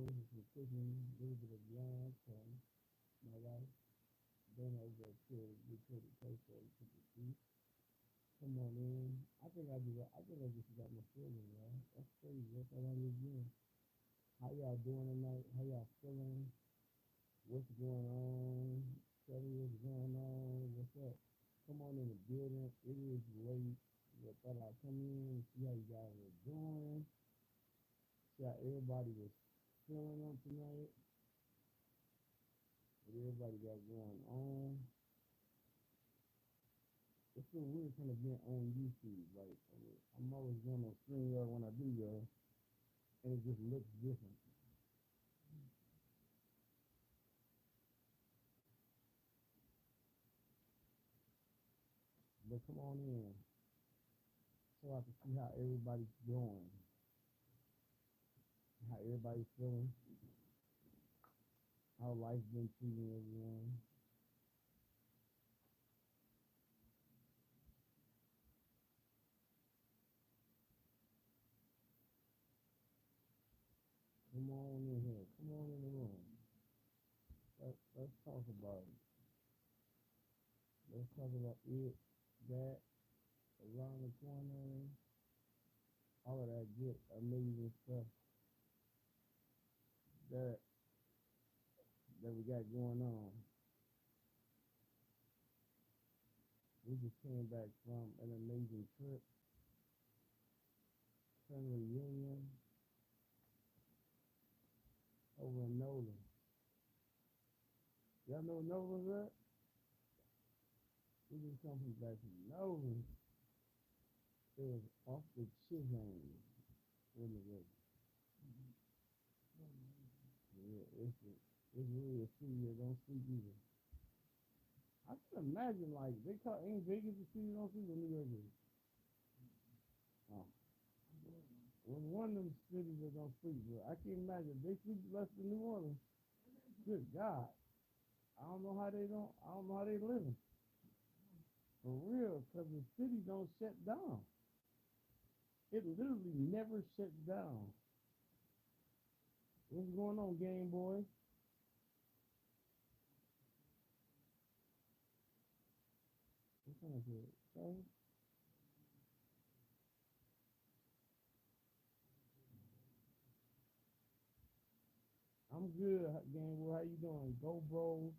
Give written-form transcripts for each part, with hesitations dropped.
this is some cooking, a little bit of yams from my wife. Then over to we put the toast so we put the beef. Come on in. I think I just got my feeling, y'all. That's crazy. That's all I was doing. How y'all doing tonight? How y'all feeling? What's going on? Tell me what's going on. What's up? Come on in the building. It is late. I thought I'd come in and see how you guys were doing. See how everybody was feeling on tonight. What everybody got going on. It's so weird kind of being on YouTube. Like, I'm always going on StreamYard when I do go, and it just looks different. But come on in so I can see how everybody's doing, how everybody's feeling, how life's been treating everyone. Come on in here. Come on in the room. Let's talk about it. Let's talk about it, that, around the corner, all of that good, amazing stuff that that we got going on. We just came back from an amazing trip, family reunion over in Nolan. Y'all know Nolan's at? We just come from back from Nolan. It was off the chisel when it was. Yeah, it's really a city that don't sleep either. I can imagine like they call ain't Vegas the city don't sleep or New York is. Oh. It was one of them cities that don't sleep, but I can't imagine they sleep less than New Orleans. Good God. I don't know how they living. For real, because the city don't shut down. It literally never shuts down. What's going on, Game Boy? What's on here? Okay. I'm good, Game Boy. How you doing? Go, bro.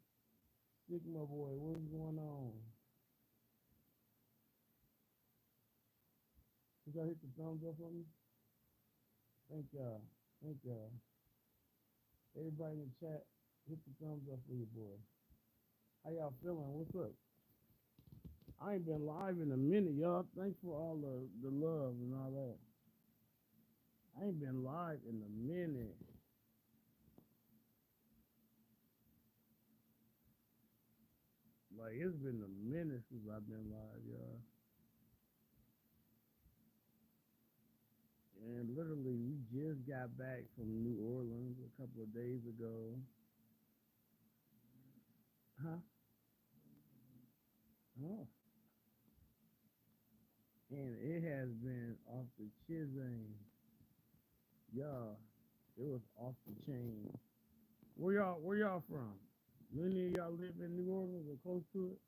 Sigma Boy. What's going on? You y'all hit the thumbs up for me? Thank y'all. Thank y'all. Everybody in the chat, hit the thumbs up for your boy. How y'all feeling? What's up? I ain't been live in a minute, y'all. Thanks for all the love and all that. I ain't been live in a minute. Like, it's been a minute since I've been live, y'all. And literally, we just got back from New Orleans a couple of days ago. Huh? Oh. And it has been off the chisel. Y'all, it was off the chain. Where y'all from? Many of y'all live in New Orleans or close to it?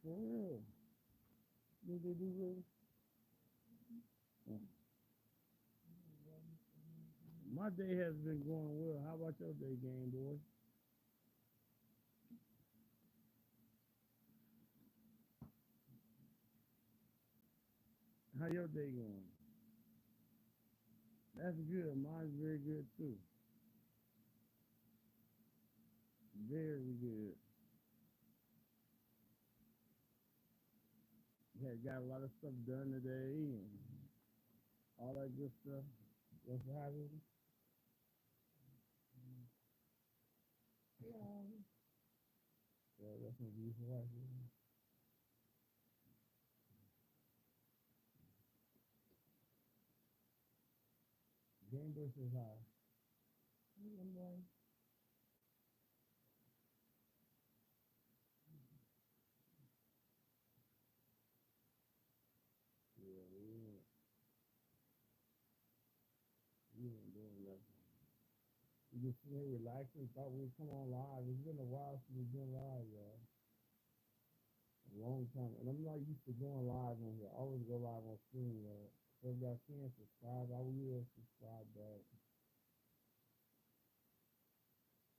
For real. Did they do really? My day has been going well. How about your day, Game Boy? How your day going? That's good. Mine's very good too. Very good. Had got a lot of stuff done today and all that good stuff. What's happening? Yeah. Yeah, that's my beautiful wife. Game Boy says hi. I'm like, yeah, yeah. We just sitting here relaxing. Thought we'd come on live. It's been a while since we've been live, y'all. A long time. And I'm not used to going live on here. I always go live on stream, y'all. So if y'all can subscribe, I will subscribe back.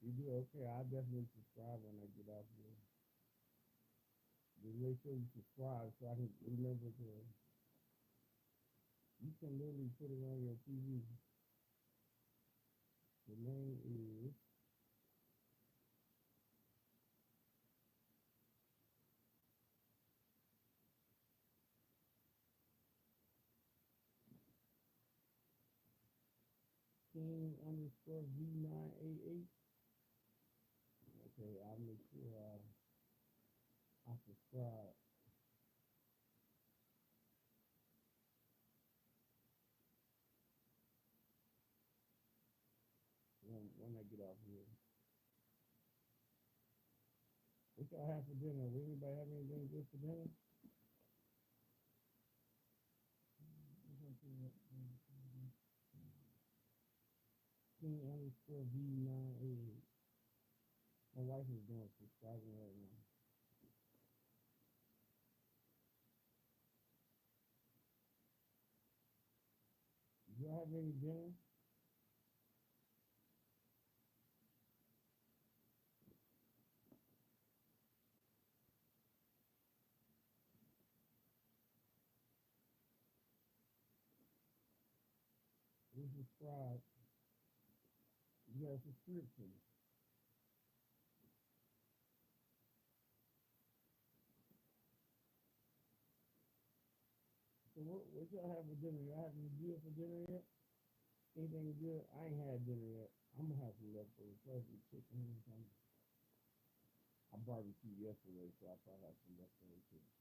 You do okay. I definitely subscribe when I get off here. Just make sure you subscribe so I can remember to. You can literally put it on your TV. The name is King underscore V988. Okay, I'll make sure I subscribe when I get off here. What y'all have for dinner? Will anybody have anything good for dinner? King underscore V988. My wife is doing subscribing right now. Do y'all have any dinner? We subscribe. You got a subscription. So what y'all have for dinner? Y'all have any good for dinner yet? Anything good? I ain't had dinner yet. I'm gonna have some leftovers. Probably chicken or something. I barbecued yesterday, so I probably have some leftover chicken.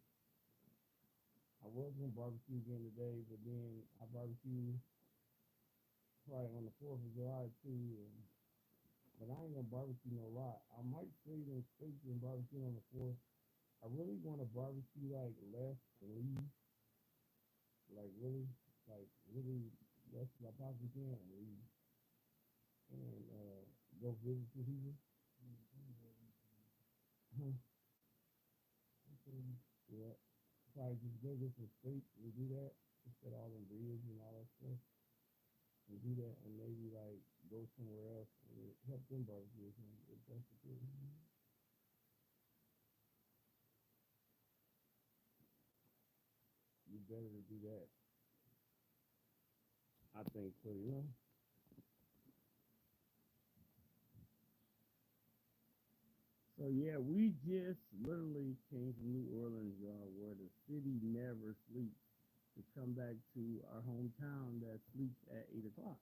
I was gonna barbecue again today, but then I barbecued probably on the 4th of July too. But I ain't gonna barbecue no lot. I might save them steaks and barbecue on the 4th. I really want to barbecue like less and leave. Like really less as I possibly can and leave. And go visit some people. Huh? Yeah. Probably just go get some steak and do that instead of all the ribs and all that stuff. And do that and maybe like go somewhere else and help them barbecue or something if that's the case. You better to do that. I think so, you know. So yeah, we just literally came from New Orleans, y'all, where the city never sleeps. To come back to our hometown that sleeps at 8 o'clock.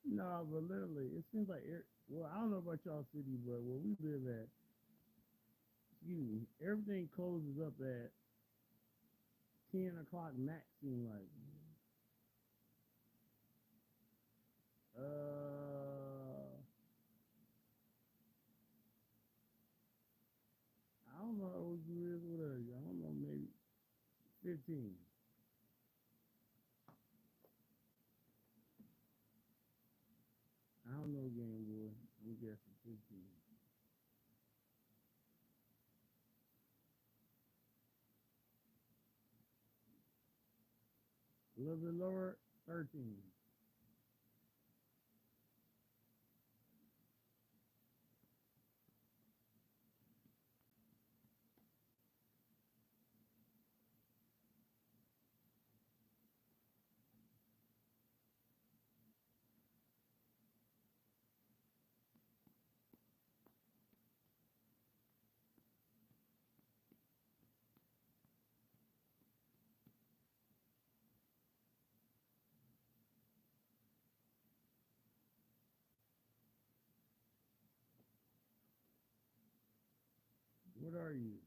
No, but literally, it seems like well, I don't know about y'all city, but where we live at, excuse me, everything closes up at 10 o'clock max. Seem like, I don't know how old you is. What are you? I don't know, maybe 15. I don't know, game boy. I'm guessing 15. A little bit lower, 13. What are you?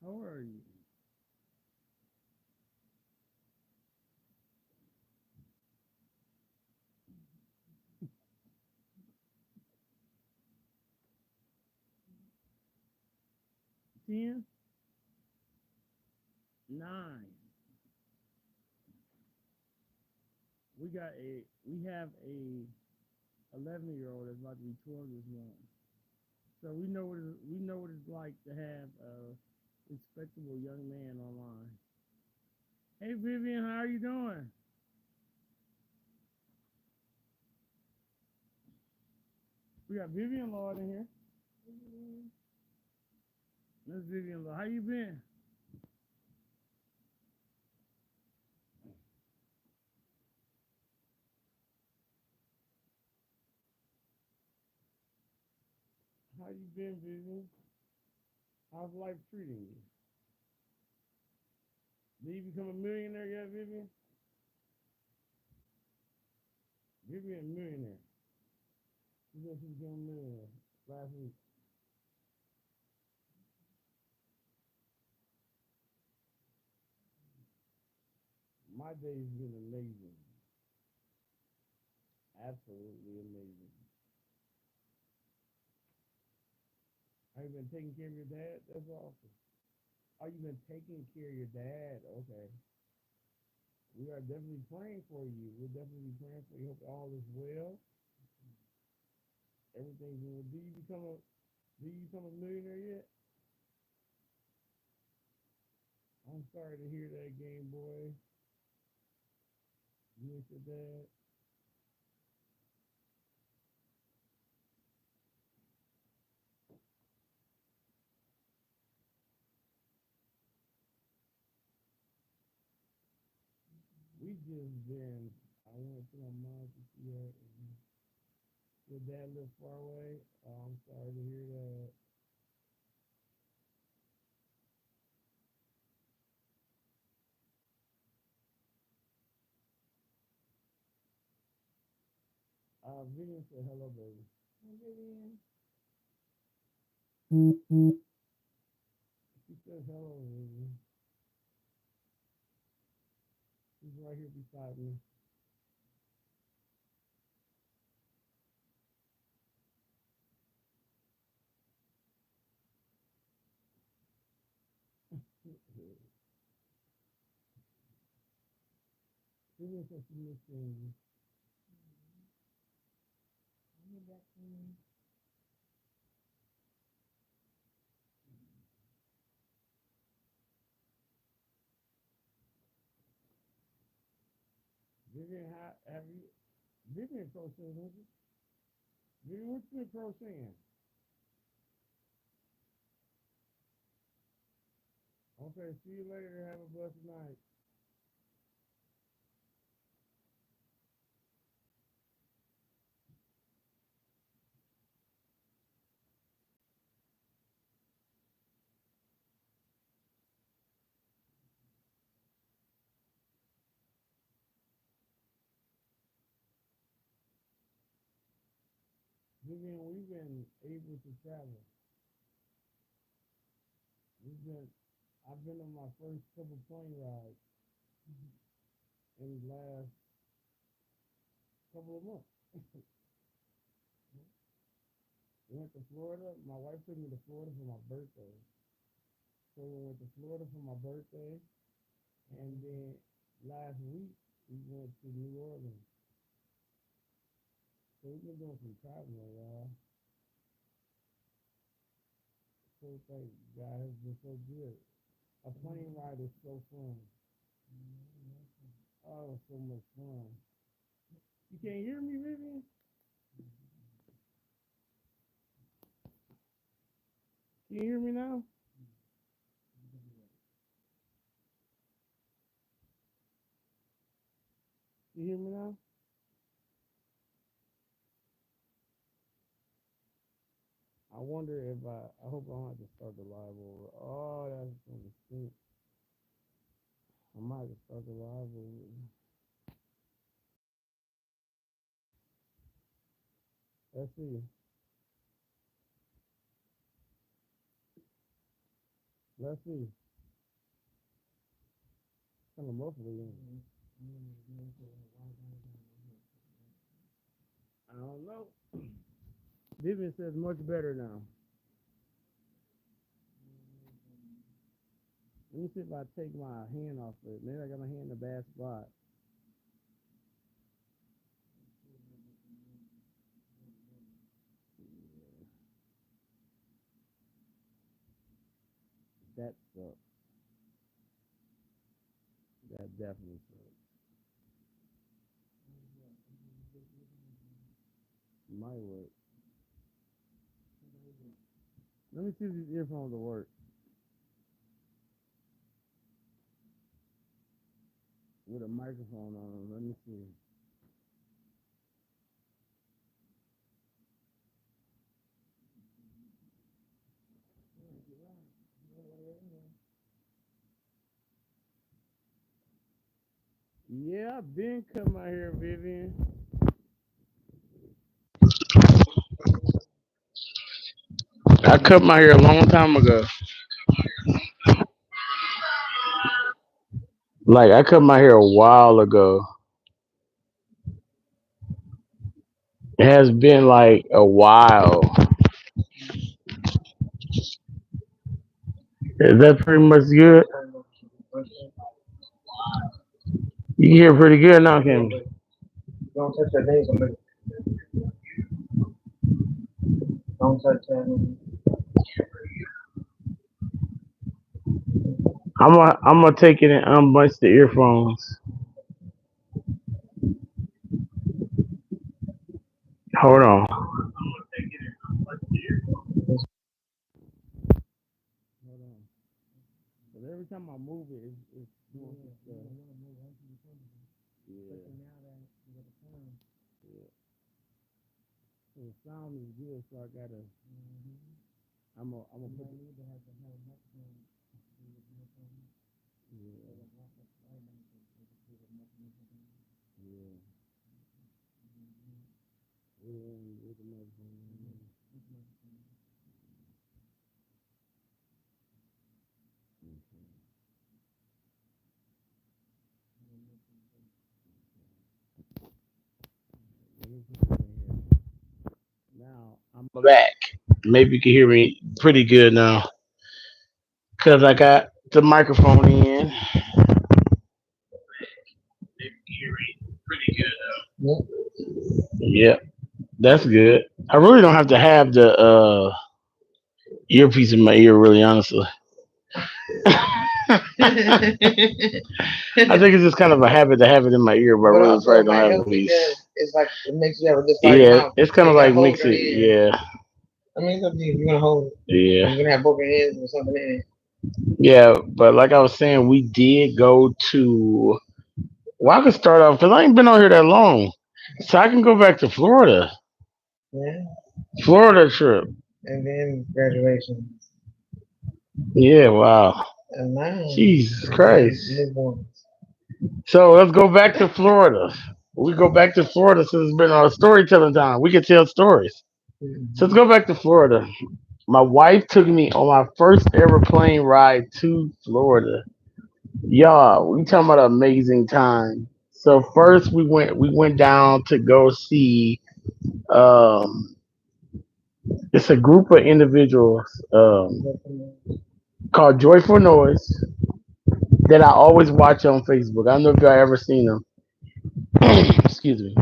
How old are you? 10? 9. we have a 11-year-old that's about to be 12 this month. So we know what it's like to have a respectable young man online. Hey Vivian, how are you doing? We got Vivian Lord in here. Miss Vivian Lord, how you been? How you been, Vivian? How's life treating you? Did you become a millionaire yet, Vivian? Vivian, millionaire. She said she became a millionaire last week. My day's been amazing. Absolutely amazing. Have you been taking care of your dad? That's awesome. Oh, you've been taking care of your dad. Okay. We are definitely praying for you. We're definitely praying for you. Hope all is well. Everything's well. Do you become a millionaire yet? I'm sorry to hear that, Game Boy. You miss your dad. We just been. I went to my mom to see her, and your dad lives far away. Oh, I'm sorry to hear that. Vivian said hello, baby. Hi, Vivian. She says hello, Vivian. She's right here beside me. Vivian said she missed you. Vivian, have you? Vivian crocheting, isn't it? Vivian, what's been crocheting? Okay, see you later. Have a blessed night. Vivian, we've been able to travel. We've been. I've been on my first couple plane rides in the last couple of months. We went to Florida. My wife took me to Florida for my birthday. So we went to Florida for my birthday, and then last week we went to New Orleans. So we've been doing some traveling, y'all. So thank God has been so good. A plane ride is so fun. Oh, so much fun. You can't hear me, Vivian? Can you hear me now? You hear me now? I wonder if I hope I don't have to start the live over. Oh, that's gonna stink. I might have to start the live over. Let's see. Let's see. Kind of muffled again. I don't know. Vivian says much better now. Let me see if I take my hand off it. Maybe I got my hand in a bad spot. That sucks. That definitely sucks. Might work. Let me see if these earphones will work with a microphone on them. Let me see. Yeah, I've been coming out here, Vivian. I cut my hair a long time ago. Like I cut my hair a while ago. It has been like a while. Is that pretty much good? You hear pretty good now, Kim. Don't touch that thing. Don't touch that. I'm gonna take it and unbunch the earphones. Hold on. Hold on. But every time I move it, it's doing some stuff. Yeah. Yeah. So the sound is good, so I gotta. I'm gonna put. Yeah. Yeah. With the microphone. Let me put it in here. Now I'm back. Maybe you can hear me pretty good now, cause I got the microphone in. Pretty good now. Yep, that's good. I really don't have to have the earpiece in my ear, really, honestly. I think it's just kind of a habit to have it in my ear, but I really probably don't have a piece. It's like it makes you have a just right mouth. It's kind of like mix it. Yeah. I mean, it's up to you. You're gonna hold it. Yeah. You're gonna have both your hands or something in it. Yeah, but like I was saying, we did go to. Well, I could start off because I ain't been out here that long, so I can go back to Florida. Yeah. Florida trip. And then graduation. Yeah. Wow. And now. Jesus Christ. So let's go back to Florida. We go back to Florida since it's been our storytelling time. We can tell stories. So let's go back to Florida. My wife took me on my first ever plane ride to Florida. Y'all, we talking about an amazing time. So first we went down to go see um it's a group of individuals called Joyful Noise that I always watch on Facebook. I don't know if y'all ever seen them. Excuse me.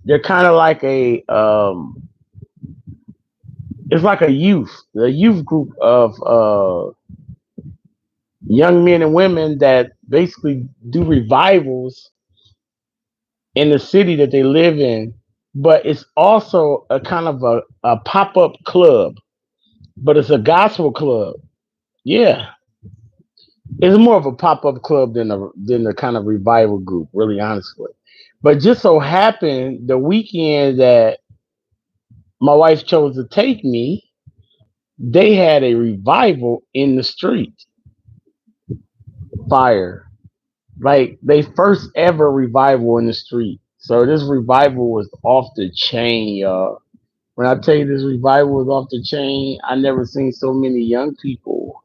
They're kind of like it's like a youth group of young men and women that basically do revivals in the city that they live in, but it's also a kind of a pop-up club, but it's a gospel club. Yeah, it's more of a pop-up club than a kind of revival group, really honestly. But just so happened the weekend that my wife chose to take me, they had a revival in the street. Fire. Like they first ever revival in the street. So this revival was off the chain, y'all. When I tell you this revival was off the chain, I never seen so many young people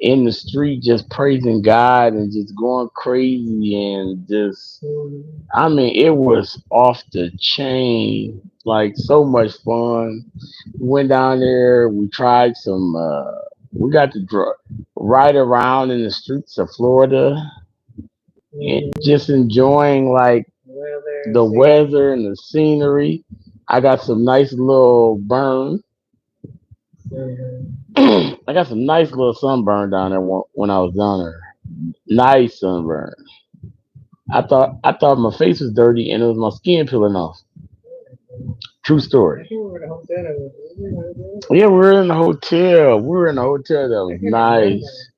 in the street just praising God and just going crazy and just I mean it was off the chain. Like so much fun. We went down there, we tried some we got to ride around in the streets of Florida and just enjoying like the weather and the scenery. I got some nice little burn. I got some nice little sunburn down there when I was down there. Nice sunburn. I thought my face was dirty and it was my skin peeling off. True story. Yeah, we were in the hotel. We were in a hotel that was nice.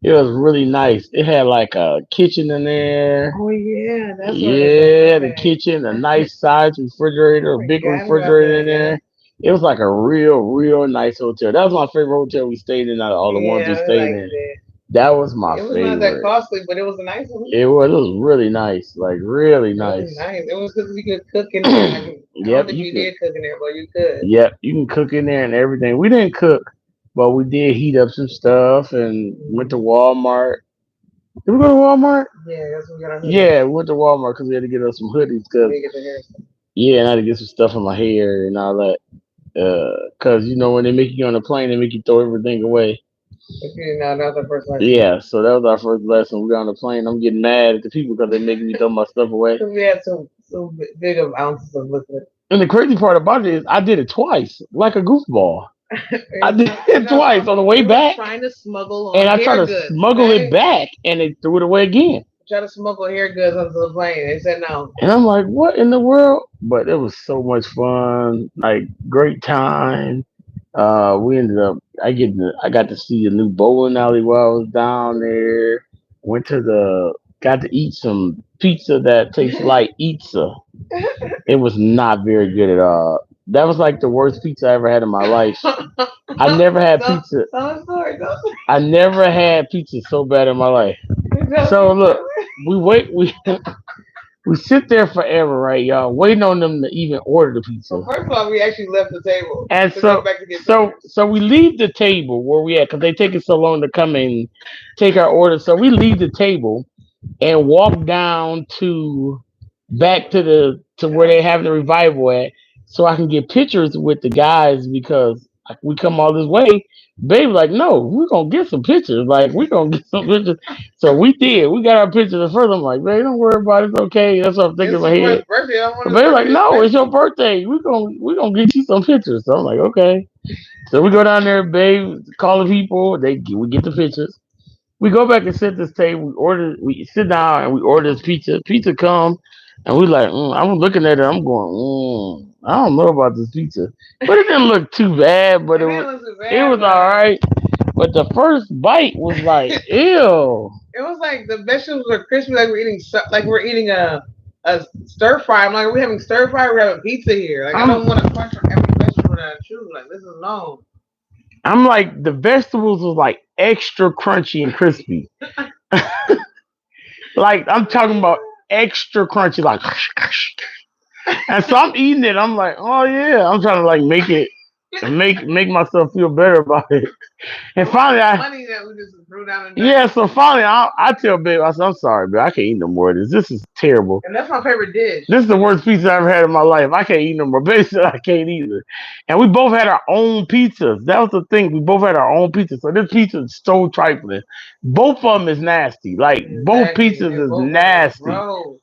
It was really nice. It had like a kitchen in there. Oh yeah, that's what it was. Yeah, the Okay. kitchen, a nice size refrigerator, a big Forgot about refrigerator that. in Yeah. there. It was like a real nice hotel. That was my favorite hotel we stayed in out of all the ones we Yeah, I stayed liked in. it. That was my It was not that favorite. costly, but it was a nice one. It was really nice, like really Really nice. nice. It was because we could cook in there. Like I don't Yep, think you you could. did cook in there, but you could. Yep, you can cook in there and everything. We didn't cook, but we did heat up some stuff and went to Hmm. Walmart. Did we go to Walmart? Yeah, that's what we got our hoodies. Yeah, we went to Walmart because we had to get us some hoodies. We Cause did get the hair stuff. yeah, and I had to get some stuff in my hair and all that. Cause you know when they make you on a plane, they make you throw everything away. But you know, that was the first lesson. Yeah, so that was our first lesson. We got on the plane. I'm getting mad at the people because they making me throw my stuff away. Because we had some big of ounces of liquid. And the crazy part about it is, I did it twice, like a goofball. I did You it know, twice on the way we were back, trying to smuggle and on I tried hair to goods. smuggle it Okay, back, and they threw it away again. try to smuggle hair goods onto the plane. They said no. And I'm like, what in the world? But it was so much fun, like great time. We ended up. I got to see a new bowling alley while I was down there. Went to the got to eat some pizza that tastes like pizza. It was not very good at all. That was like the worst pizza I ever had in my life. I never had So, pizza. tell a story. I never had pizza so bad in my life. Tell So me look, we wait. We sit there forever, right, y'all, waiting on them to even order the pizza. Well, first of all, we actually left the table And to go so, back to get so, pictures. so we leave the table where we at because they take it so long to come and take our order. So we leave the table and walk down to back to where they having the revival at, so I can get pictures with the guys because like, we come all this way. Baby, like, no, we're gonna get some pictures. Like, we're gonna get some pictures. So we did. We got our pictures at first. I'm like, baby, don't worry about it. It's okay. That's what I'm thinking in It's my his head. birthday. I don't want But his baby, like, birthday to no, spend. it's your birthday. We gonna get you some pictures. So I'm like, okay. So we go down there, babe, call the people. We get the pictures. We go back and sit at this table. We sit down and we order this pizza. Pizza come, and we like. I'm looking at it. I'm going. I don't know about this pizza, but it didn't look too bad. But And then it was too it bad, was all but right. But the first bite was like, ew. it was like the vegetables were crispy, like we're eating like we're eating a stir fry. I'm like, are we having stir fry? We're having pizza here. Like I I'm don't want to crunch on every vegetable that I choose. Like this is no. I'm like the vegetables was like extra crunchy and crispy. Like I'm talking about extra crunchy, like. And so I'm eating it. I'm like, oh yeah. I'm trying to like make myself feel better about it. And It was finally, funny that we just threw down and drank yeah. it. So finally, I tell babe, I said, I'm sorry, babe. I can't eat no more of this. This is terrible. And that's my favorite dish. This is the worst pizza I ever had in my life. I can't eat no more. Babe said I can't either. And we both had our own pizzas. That was the thing. We both had our own pizzas. So this pizza is so trifling. Both of them is nasty. Like both Exactly. pizzas They is both were nasty. gross.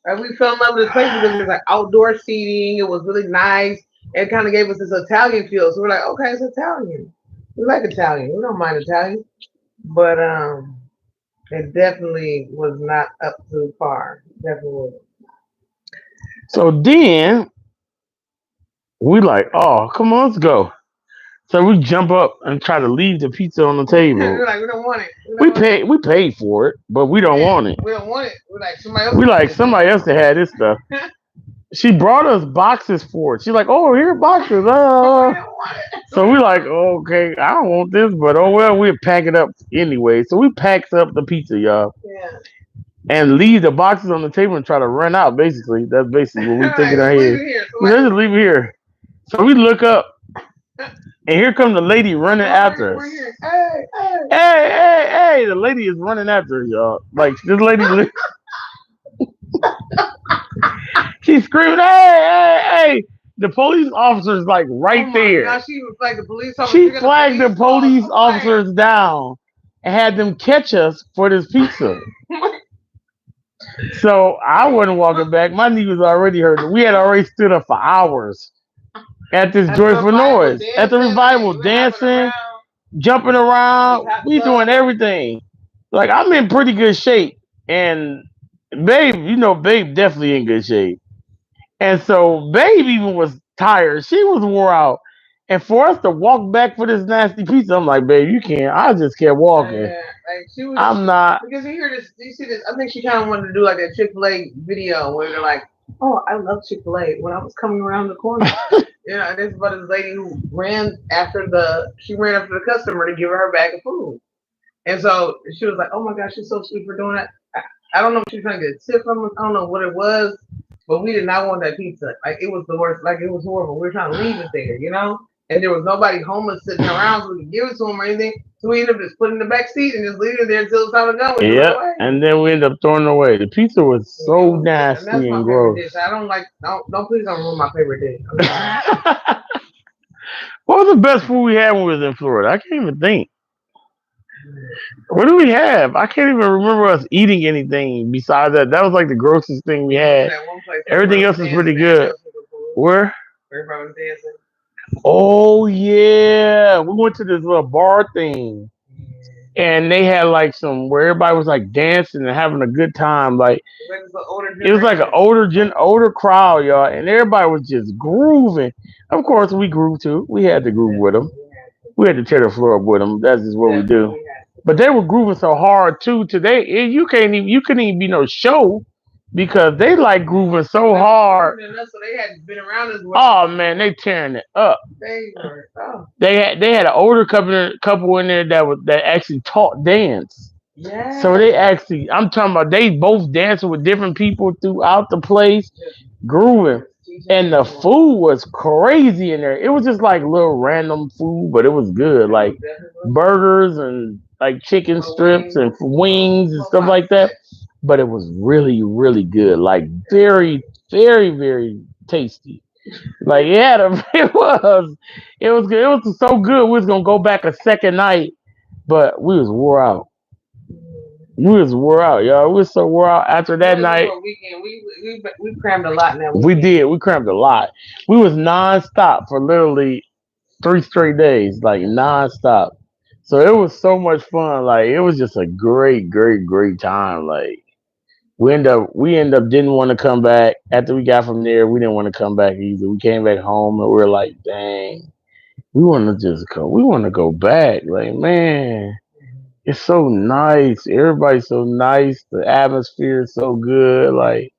And we fell in love with this place because it was like outdoor seating. It was really nice. It kind of gave us this Italian feel. So we're like, okay, it's Italian. We like Italian. We don't mind Italian. But it definitely was not up to par. Definitely was. So then we like, oh, come on, let's go. So we jump up and try to leave the pizza on the We're table. like, we don't want it. We don't We want it. paid for it, but we don't Yeah, want it. we don't want it. We're like, somebody else We can take like it then. somebody else to have this stuff. She brought us boxes for it. She's like, oh, here are boxes. But we don't want it. So we like, okay, I don't want this, but oh well, we'll pack it up anyway. So we packs up the pizza, y'all, Yeah. and leave the boxes on the table and try to run out. Basically, that's basically what we think Like, in our just leave head. it here. We Somebody just leave it here. So we look up, and here comes the lady running no, after we're us. here. Hey, hey. Hey! The lady is running after us, y'all. Like this lady, she's screaming, hey! The police officer's like Oh right my there. gosh, she was like the police officer. She She got the flagged police the calls. police officers down and had them catch us for this pizza. So I wasn't walking back. My knee was already hurting. We had already stood up for hours. at this At the joyful revival noise, at the dancing, like revival, we were hopping dancing, around jumping with around. hot We doing sauce. everything. Like I'm in pretty good shape, and Babe, Babe definitely in good shape. And so Babe even was tired. She was wore out. And for us to walk back for this nasty pizza, I'm like, babe, you can't. I just kept walking. Like she was, I'm not. because you hear this, you see this. I think she kind of wanted to do like a Chick-fil-A video where they're like, "Oh, I love Chick-fil-A." When I was coming around the corner, and this is about this lady who she ran after the customer to give her bag of food, and so she was like, "Oh my gosh, she's so sweet for doing that." I don't know if she was trying to get a tip from us. I don't know what it was, but we did not want that pizza. Like it was the worst. Like it was horrible. We were trying to leave it there, and there was nobody homeless sitting around so we could give it to them or anything. So we ended up just putting it in the back seat and just leaving it there until it's time to go and threw it Yep. away. And then we end up throwing it away. The pizza was Yeah, so and that's nasty my and favorite gross. dish. I don't like don't please don't ruin my favorite dish. I'm sorry. What was the best food we had when we was in Florida? I can't even think. What do we have? I can't even remember us eating anything besides that. That was like the grossest thing we We went to had. that one place where Everything everybody was else was pretty dancing. Everybody good. else was food. Where? Everybody was dancing. Oh yeah, we went to this little bar thing, Yeah. and they had like some where everybody was like dancing and having a good time. Like It's like this older it was like an generation. older crowd, y'all, and everybody was just grooving. Of course, we groove too. We had to groove with them. Definitely we had to. We had to tear the floor up with them. That's just what we Definitely do. we had to. But they were grooving so hard too today. You couldn't even be no show because they like grooving Well, so they were hard. older than us, so they had been around us way Oh man, before. they tearing it up. They were. Oh, They had an older couple in there that actually taught dance. So yes. they actually, I'm talking about, they both dancing with different people throughout the place, Just, grooving. just teaching And the everyone. food was crazy in there. It was just like little random food, but it was good. It was Like definitely burgers and like chicken little strips wings, and wings and little stuff box like that. set. But it was really, really good. Like Definitely. very, very, very tasty. Like yeah, it was good. It was so good. We was gonna go back a second night, but we was wore out. We was wore out, y'all. We was so wore out after It that was a night. little weekend. We crammed a lot in that We weekend. did. We cramped a lot. We was nonstop for literally 3 straight days, like nonstop. So it was so much fun. Like it was just a great, great, great time. Like we end up didn't want to come back after we got from there. We didn't want to come back either. We came back home and we were like, dang, we want to just go. We want to go back. Like man, it's so nice. Everybody's so nice. The atmosphere is so good. Like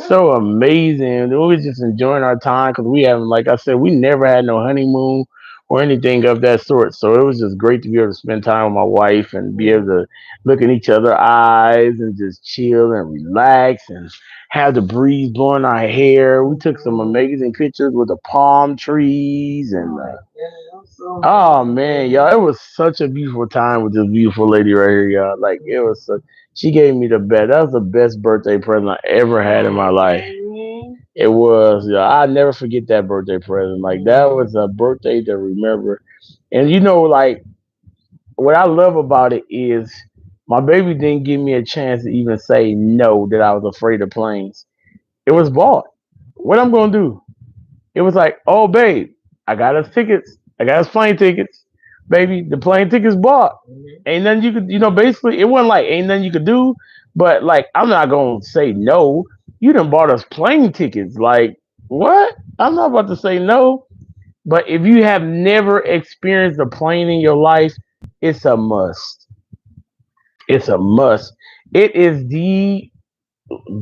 so amazing. We was just enjoying our time because we haven't, like I said, we never had no honeymoon or anything of that sort. So it was just great to be able to spend time with my wife and be able to look in each other's eyes and just chill and relax and have the breeze blowing our hair. We took some amazing pictures with the palm trees and Oh my goodness, I'm so oh amazing. man, y'all, it was such a beautiful time with this beautiful lady right here, y'all. Like it was such. She gave me the best. That was the best birthday present I ever had in my Oh, life. Jamie. It was. Yeah, I'll never forget that birthday present. Like that was a birthday to remember. And like what I love about it is my baby didn't give me a chance to even say no that I was afraid of planes. It was bought. What I'm gonna do? It was like, oh babe, I got us tickets. I got us plane tickets. Baby, the plane tickets bought. Mhm. Ain't nothing you could, basically it wasn't like ain't nothing you could do, but like I'm not gonna say no. You done bought us plane tickets. Like, what? I'm not about to say no. But if you have never experienced a plane in your life, it's a must. It's a must. It is the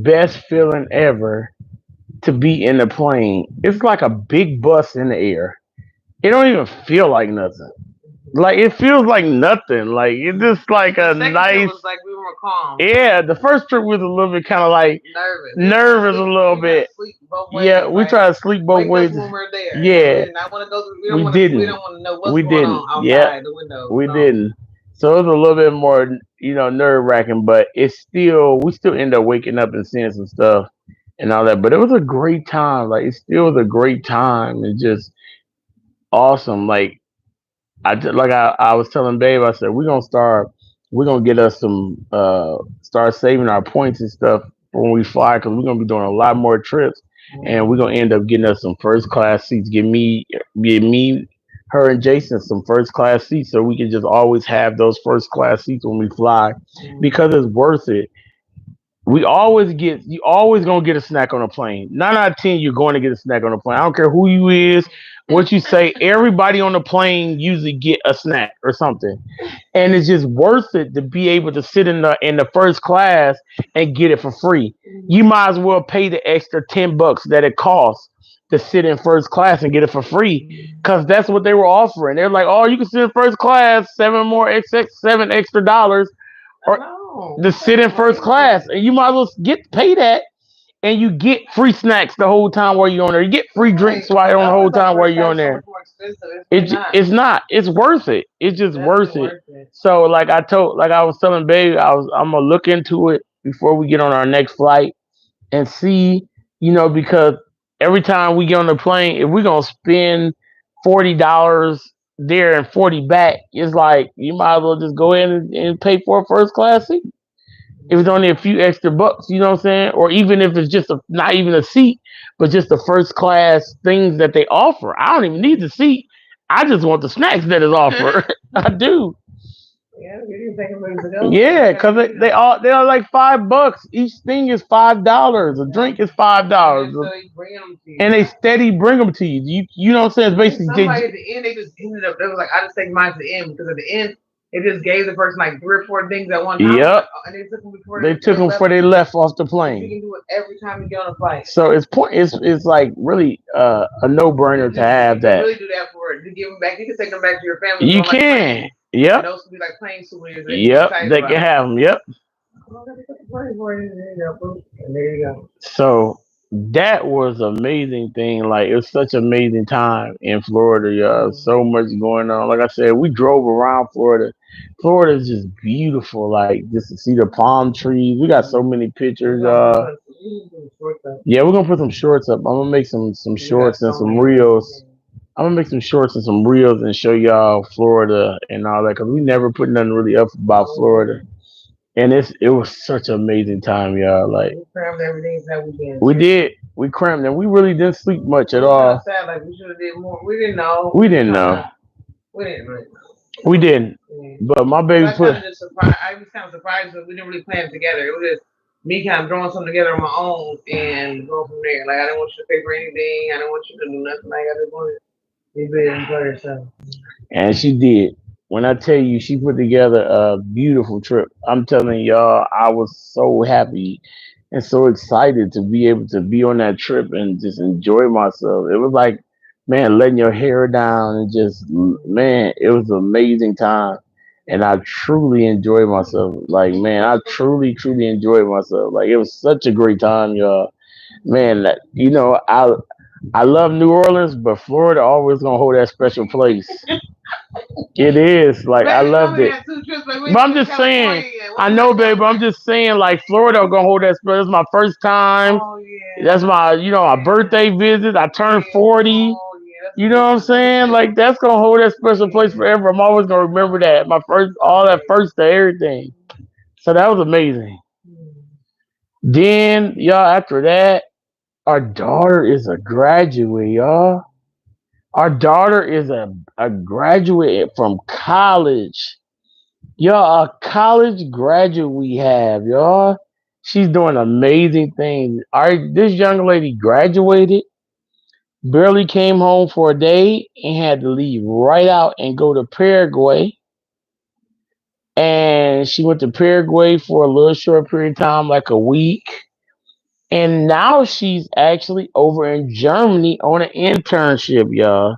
best feeling ever to be in a plane. It's like a big bus in the air. It don't even feel like nothing. Like it feels like nothing. Like it's just like The a second trip nice. was like we were calm, Yeah, the first trip was a little bit kind of like nervous. nervous a little We tried to bit. sleep both Yeah, ways. we Like tried to sleep both wake us ways. when we're there, because we Yeah, did not want to go. We don't we want to. We didn't. don't want to know what's We going didn't. on Yep, outside the window. we So didn't. So it was a little bit more, nerve wracking, but we still end up waking up and seeing some stuff and all that. But it was a great time. Like it still was a great time. It's just awesome. Like I was telling Babe, I said we're gonna get us start saving our points and stuff for when we fly because we're gonna be doing a lot more trips. and we're gonna end up getting us some first class seats. Give me, her and Jason some first class seats, so we can just always have those first class seats when we fly, because it's worth it. You always gonna get a snack on a plane. 9 out of 10, you're going to get a snack on a plane. I don't care who you is, what you say. Everybody on the plane usually get a snack or something, and it's just worth it to be able to sit in the first class and get it for free. You might as well pay the extra $10 that it costs to sit in first class and get it for free, because that's what they were offering. They're like, oh, you can sit in first class, seven extra dollars, or to sit in first class, and you might as well pay that, and you get free snacks the whole time while you're on there. You get free drinks while you're on the whole time while you're on there. It's not. It's worth it. It's just worth it. So like I was telling Babe, I'm gonna look into it before we get on our next flight and see, because every time we get on the plane, if we're gonna spend $40 there and 40 back, it's like you might as well just go in and pay for a first class seat. If it's only a few extra bucks, you know what I'm saying? Or even if it's just not even a seat, but just the first class things that they offer. I don't even need the seat. I just want the snacks that is offered. I do. Yeah, you didn't take a minute to go. Yeah, because they are like $5. Each thing is $5. A drink is $5, and they steady bring them to you. You know what I'm saying? It's basically somebody at the end, they just ended up. They was like, I just take mine to the end, because at the end it just gave the person like 3 or 4 things at one time. Yep. And they took them before they left off the plane. You can do it every time you get on a flight. So it's like really a no brainer to have that. You really do that for it. You give them back. You can take them back to your family. You can. Like, yep. And those could be like plane souvenirs. Yep. They can have them. Yep. And there you go. So that was an amazing thing. Like, it was such an amazing time in Florida, y'all. So much going on. Like I said, we drove around Florida. Florida is just beautiful. Like, just to see the palm trees. We got so many pictures. Yeah, we're gonna put some shorts up. I'm gonna make some shorts and some reels. I'm gonna make some shorts and some reels and show y'all Florida and all that, because we never put nothing really up about Florida. And it was such an amazing time, y'all. Like, we crammed everything that weekend. We did. We crammed, and we really didn't sleep much at all. Sad, like we should have did more. We didn't know. We didn't know. We didn't really know. We didn't. Yeah. But my baby I was kind of surprised that we didn't really plan it together. It was just me kind of throwing something together on my own and going from there. Like, I didn't want you to pay for anything. I didn't want you to do nothing. Like, I just wanted you to be able to enjoy yourself. And she did. When I tell you, she put together a beautiful trip. I'm telling y'all, I was so happy and so excited to be able to be on that trip and just enjoy myself. It was like, man, letting your hair down and just, man, it was an amazing time. And I truly enjoyed myself. Like, man, I truly, truly enjoyed myself. Like, it was such a great time, y'all. Man, I love New Orleans, but Florida always gonna hold that special place. It is like, I loved it. But I'm just saying, I know, babe. But I'm just saying, like, Florida gonna hold that special. It's my first time. Oh, yeah. That's my, my birthday visit. I turned 40. You know what I'm saying? Like, that's gonna hold that special place forever. I'm always gonna remember that. All that first to everything. So that was amazing. Then, y'all, after that, our daughter is a graduate, y'all. Our daughter is a graduate from college. Y'all, a college graduate we have, y'all. She's doing amazing things. This young lady graduated, barely came home for a day, and had to leave right out and go to Paraguay. And she went to Paraguay for a little short period of time, like a week. And now she's actually over in Germany on an internship, y'all.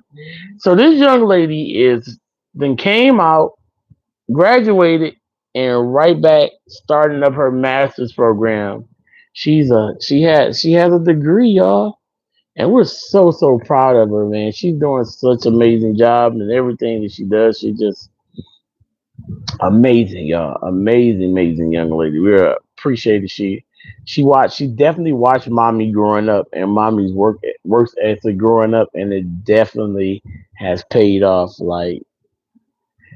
So this young lady then came out, graduated, and right back starting up her master's program. She has a degree, y'all. And we're so proud of her, man. She's doing such an amazing job, and everything that she does, she just amazing, y'all. Amazing young lady. We appreciate it. She definitely watched mommy growing up and mommy's work ethic growing up, and it definitely has paid off. Like,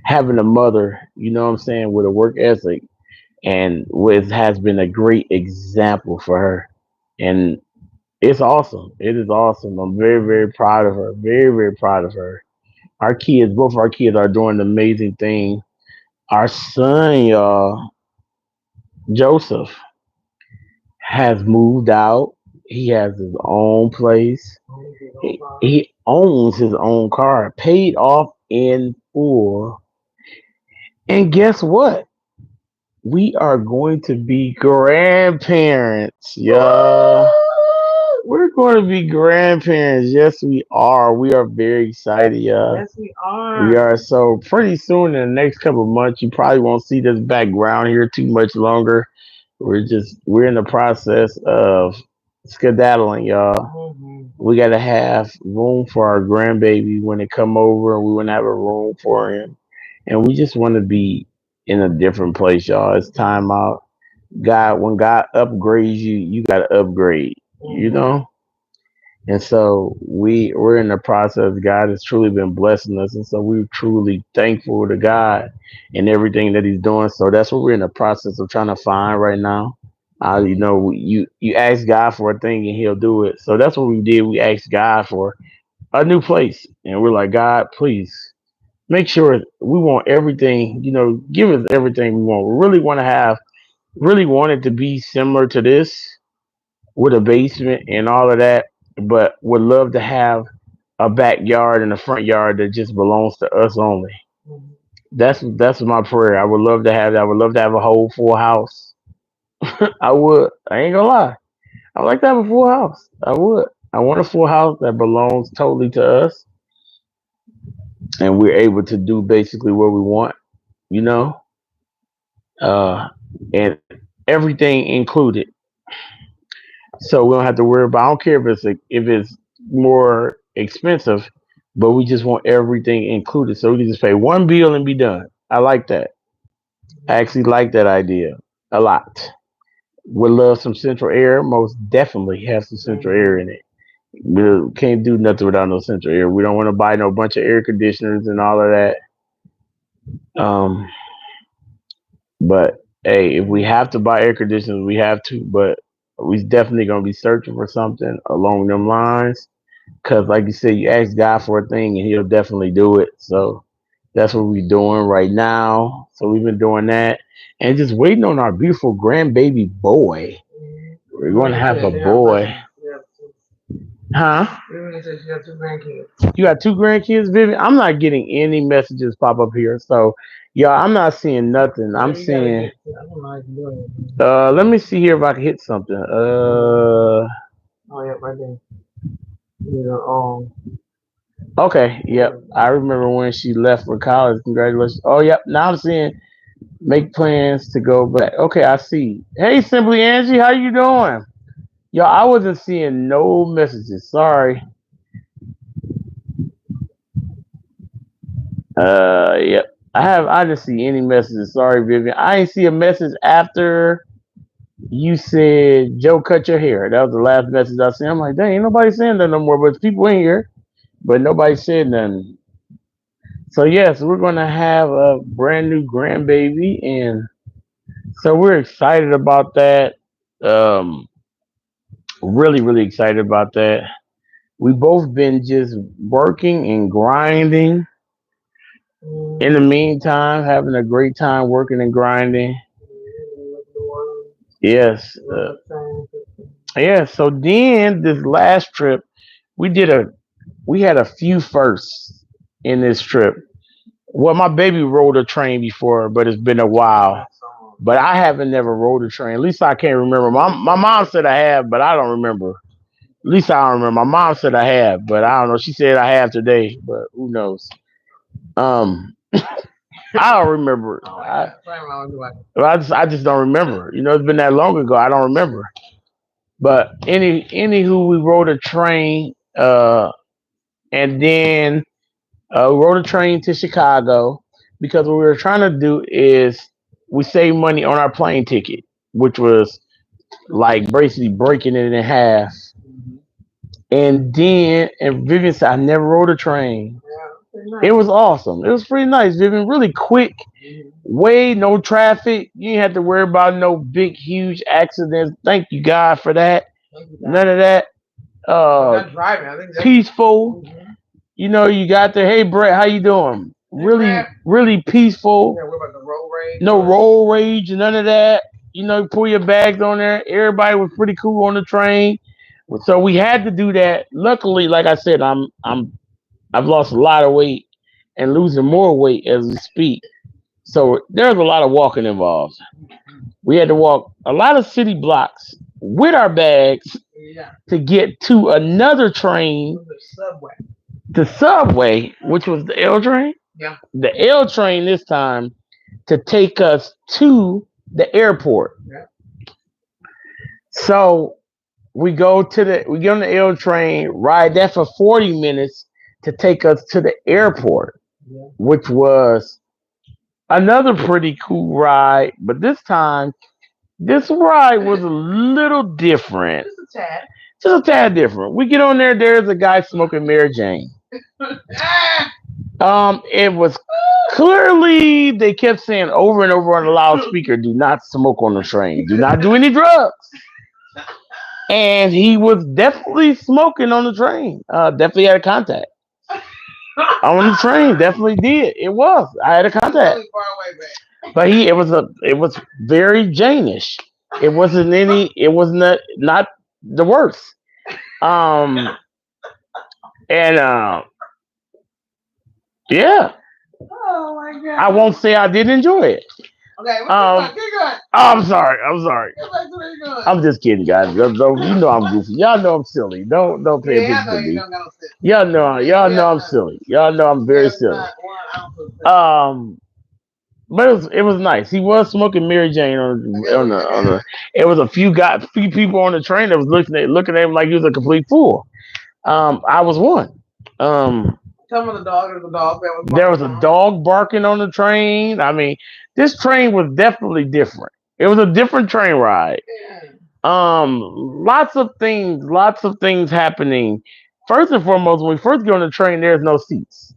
having a mother, you know what I'm saying, with a work ethic, and has been a great example for her. And It's awesome. It is awesome. I'm very, very proud of her. Very, very proud of her. Our kids, both our kids, are doing an amazing thing. Our son, y'all, Joseph, has moved out. He has his own place. He owns his own car, paid off in full. And guess what? We are going to be grandparents. Yeah. We're going to be grandparents. Yes, we are. We are very excited. Yeah. Yes, we We are. are. So pretty soon in the next couple of months, you probably won't see this background here too much longer. We're in the process of skedaddling, y'all. Mhm. We got to have room for our grandbaby when they come over, and we want to have a room for him. And we just want to be in a different place, y'all. It's time out. God, when God upgrades you, you got to upgrade, you Mhm. know? And so we're in the process. God has truly been blessing us, and so we're truly thankful to God and everything that He's doing. So that's what we're in the process of trying to find right now. You ask God for a thing and He'll do it. So that's what we did. We asked God for a new place, and we're like, God, please make sure we want everything. Give us everything we want. We really want it to be similar to this with a basement and all of that, but would love to have a backyard and a front yard that just belongs to us only. Mhm. That's my prayer. I would love to have that. I would love to have a whole full house. I would. I ain't gonna lie. I would like to have a full house. I would. I want a full house that belongs totally to us, and we're able to do basically what we want. You know, uh, and everything included. So we don't have to worry about. I don't care if it's more expensive, but we just want everything included, so we can just pay one bill and be done. I like that. I actually like that idea a lot. Would love some central air. Most definitely have some central air Mhm. in it. We can't do nothing without no central air. We don't want to buy no bunch of air conditioners and all of that. Um, but hey, if we have to buy air conditioners, we have to. But we definitely gonna be searching for something along them lines. Cause like you said, you ask God for a thing and He'll definitely do it. So that's what we're doing right now. So we've been doing that and just waiting on our beautiful grandbaby boy. Mhm. We're going to Vivian have a said they have boy. messages. Huh? Vivian said she got two grandkids. You got two grandkids, Vivian? I'm not getting any messages pop up here. So, y'all, I'm not seeing nothing. I'm Yeah, you gotta seeing, get. I don't know how you do it. let me see here if I can hit something. Oh yeah, right there. You know, Okay. Yep. yeah. I remember when she left for college. Congratulations. Oh, yep. Now I'm seeing make plans to go back. Okay, I see. Hey, Simply Angie, how you doing? Yo, I wasn't seeing no messages. Sorry. Yep. I didn't see any messages. Sorry, Vivian. I didn't see a message after you said Joe cut your hair. That was the last message I seen. I'm like, dang, ain't nobody saying that no more. But people in here, but nobody said nothing. So yes, we're gonna have a brand new grandbaby, and so we're excited about that. Um, really, really excited about that. We both been just working and grinding. In the Mm-hmm. meantime, having a great time working and grinding. Yes, yeah. So then this last trip, we did a we had a few firsts in this trip. Well, my baby rode a train before, but it's been a while. But I haven't never rode a train. At least I can't remember. My mom said I have, but I don't remember. At least I don't remember. My mom said I have, but I don't know. She said I have today, but who knows? Um, I don't remember. I just don't remember. It's been that long ago. I don't remember. But anywho, we rode a train, and then we rode a train to Chicago because what we were trying to do is we saved money on our plane ticket, which was like basically breaking it in half. And Vivian said, I never rode a train. It was awesome. It was pretty nice, Vivian. Really quick, way no traffic. You didn't have to worry about no big, huge accidents. Thank you, God, for that. None of that. Not driving. I think that's. peaceful. Mm-hmm. You got there. Hey, Brett, how you doing? Hey, Really, Brad. really peaceful. Yeah, what about the road rage No or? roll rage, none of that. Pull your bags on there. Everybody was pretty cool on the train. So we had to do that. Luckily, like I said, I've lost a lot of weight and losing more weight as we speak. So there's a lot of walking involved. We had to walk a lot of city blocks with our bags Yeah, to get to another train, the subway. the subway, which was the L train. Yeah. The L train this time to take us to the airport. Yeah. So we get on the L train, ride that for 40 minutes to take us to the airport, Yeah. which was another pretty cool ride. But this ride was a little different. Just a tad. Just a tad different. We get on there, there's a guy smoking Mary Jane. Ah! It was clearly they kept saying over and over on the loudspeaker, do not smoke on the train. Do not do any drugs. And he was definitely smoking on the train. Definitely had a contact. On the train, definitely did. It was. I had a contact. Really far away, man. But it was very Janish. It was not the worst. Um and yeah, Oh my god. I won't say I didn't enjoy it. Okay, keep going. I'm sorry. Get back to where you're going. I'm just kidding, guys. I'm goofy. Y'all know I'm silly. Don't pay Yeah, I attention know to you me. don't got no sense. Y'all know I'm silly. Y'all know I'm very There's silly. not one ounce of sense. But it was nice. He was smoking Mary Jane on the. It was few people on the train that was looking at him like he was a complete fool. I was one. Um, Tell me the dog that was there was barking a on. dog barking on the train. I mean, this train was definitely different. It was a different train ride. Yeah. Lots of things happening. First and foremost, when we first get on the train, there's no seats.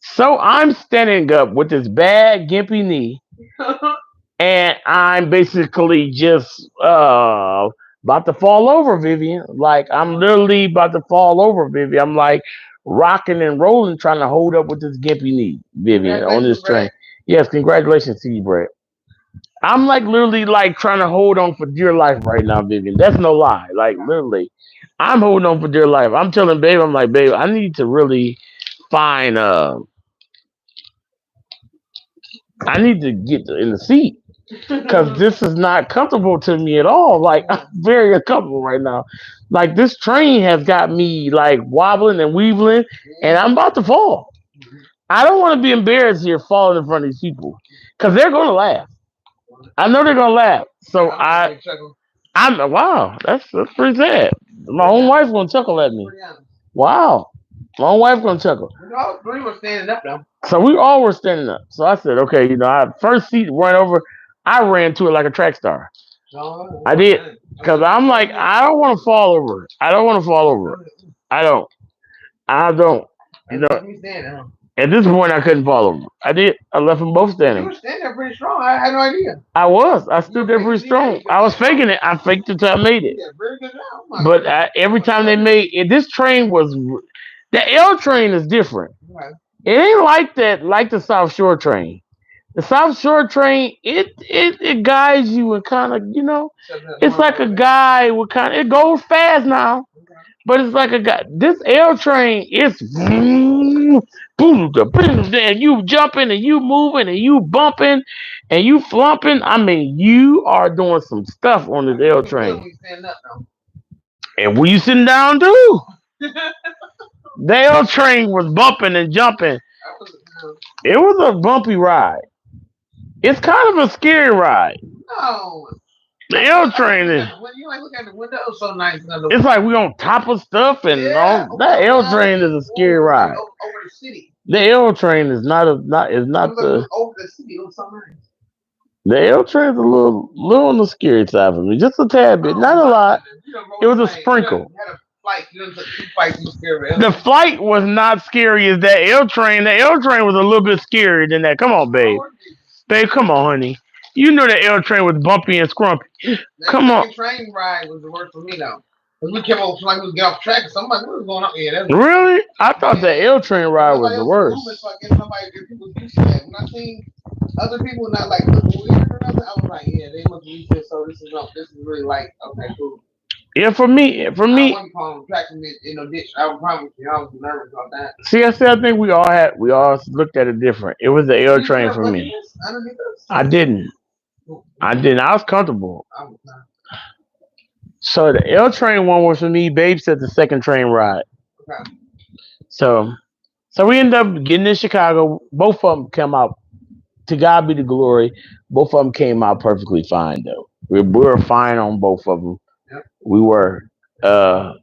So I'm standing up with this bad gimpy knee, and I'm basically just about to fall over, Vivian. Like I'm literally about to fall over, Vivian. I'm like rocking and rolling, trying to hold up with this gimpy knee, Vivian, on Congratulations, this train. Brad. Yes, congratulations to you, Brett. I'm like literally like trying to hold on for dear life right now, Vivian. That's no lie. Like literally, I'm holding on for dear life. I'm telling babe, I'm like, babe, I need to really find I need to get in the seat because this is not comfortable to me at all. Like I'm very uncomfortable right now. Like this train has got me like wobbling and weavling, and I'm about to fall. I don't want to be embarrassed here falling in front of these people because they're gonna laugh. I know they're gonna laugh. So I'm wow. That's pretty sad. My own wife's gonna chuckle at me. Wow, my own wife's gonna chuckle. We were standing up though. So we all were standing up. So I said, okay, I first seat run over. I ran to it like a track star. I did because I'm like, I don't want to fall over. I don't want to fall over. I don't. I don't. You know. At this point, I couldn't fall over. I did. I left them both You standing. were standing there pretty strong. I had no idea. I was. I stood there pretty strong. I was faking it. I faked it till I made it. Yeah, very good job. Oh my But goodness. every time they made it, this train was the L train is different. Okay. It ain't like that, like the South Shore train. The South Shore train, it guides you and kind of, it's like a guy with kind of, it goes fast now, but it's like a guy. This L train, it's boom, boom, boom, and you jumping and you moving and you bumping and you flumping. I mean, you are doing some stuff on this L train. Stand up though. And when you sitting down too, the L train was bumping and jumping. It was a bumpy ride. It's kind of a scary ride. No. The L train is. When you like look at the window, it's so nice. It's like we on top of stuff, and all, that L train is a scary ride. Over the city. The L train is not the. Over the city, it was so nice. The L train is a little on the scary side for me, just a tad bit, not a lot. It was a sprinkle. The flight was not scary as that L train. The L train was a little bit scarier than that. Come on, babe. Babe, come on, honey. You know the L train was bumpy and scrumpy. Come on. The train ride was the worst for me though. Cause we came over like we was get off track. Somebody, what was going on? Yeah, that's Really? I thought the yeah. L train Cause ride was nobody the else was moving, worst. so I guess people used to that. When I seen other people not like looking weird or nothing, I was like, yeah, they must be used to it. So this is really like okay, cool. Yeah, for I me. wasn't calling tracking it in no ditch. I promise you, I was nervous about that. See, I think we all looked at it different. It was the We L didn't train have for me. wickedness underneath us. I didn't. I Mm-mm. didn't. I was comfortable. I was not. So the L train one was for me. Babe said the second train ride. Okay. So we ended up getting in Chicago. Both of them come out. To God be the glory. Both of them came out perfectly fine though. We were fine on both of them. Yep. We were. Uh,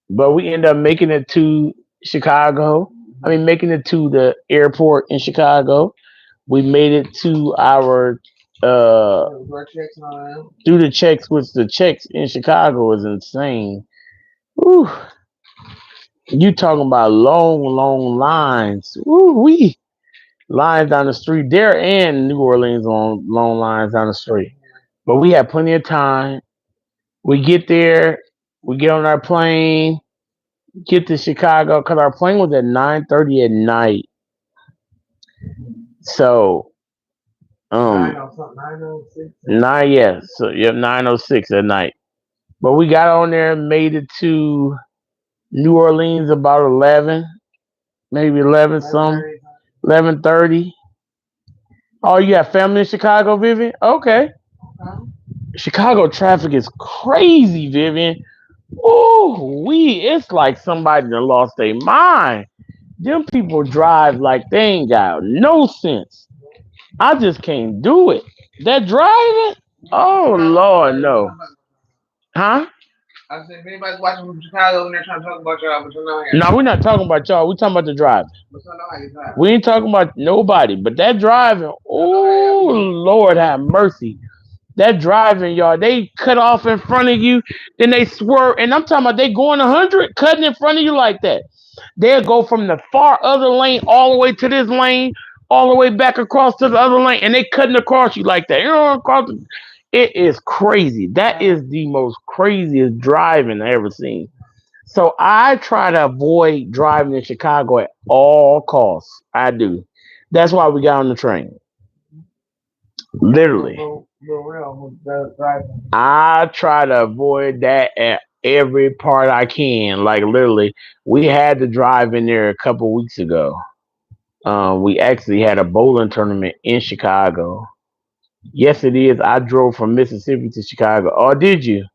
but we ended up making it to Chicago. I Mm-hmm. mean, making it to the airport in Chicago. We made it to our uh Yeah, blood checks and all that. through the checks, which the checks in Chicago is insane. Ooh, you talking about long lines. Ooh, we lines down the street there and New Orleans on long lines down the street. But we had plenty of time. We get there, we get on our plane, get to Chicago because our plane was at 9:30 at night. So Nine um or something. 906. 9:06 at night. But we got on there and made it to New Orleans about 11, maybe 11 some, 11:30. 11:30. Oh, you have family in Chicago, Vivian? Okay. Okay. Chicago traffic is crazy, Vivian. Ooh, it's like somebody that lost their mind. Them people drive like they ain't got no sense. I just can't do it. That driving? You from Oh Chicago? Lord, Sorry, you no. talking about. Huh? I said, if anybody's watching from Chicago and they're trying to talk about y'all, but you know here. No, we're not talking about y'all. We're talking about the driving. But you know how you drive. We ain't talking about nobody. But that driving, I know how y'all oh be. Lord have mercy. That driving, y'all, they cut off in front of you, then they swerve, and I'm talking about they going 100, cutting in front of you like that. They'll go from the far other lane all the way to this lane, all the way back across to the other lane, and they cutting across you like that. You know, it is crazy. That Yeah. is the most craziest driving I ever seen. So I try to avoid driving in Chicago at all costs. I do. That's why we got on the train. Literally. Real real with the driving. I try to avoid that at every part I can. Like literally, we had to drive in there a couple weeks ago. We actually had a bowling tournament in Chicago. Yes, it is. I drove from Mississippi to Chicago. Oh, did you?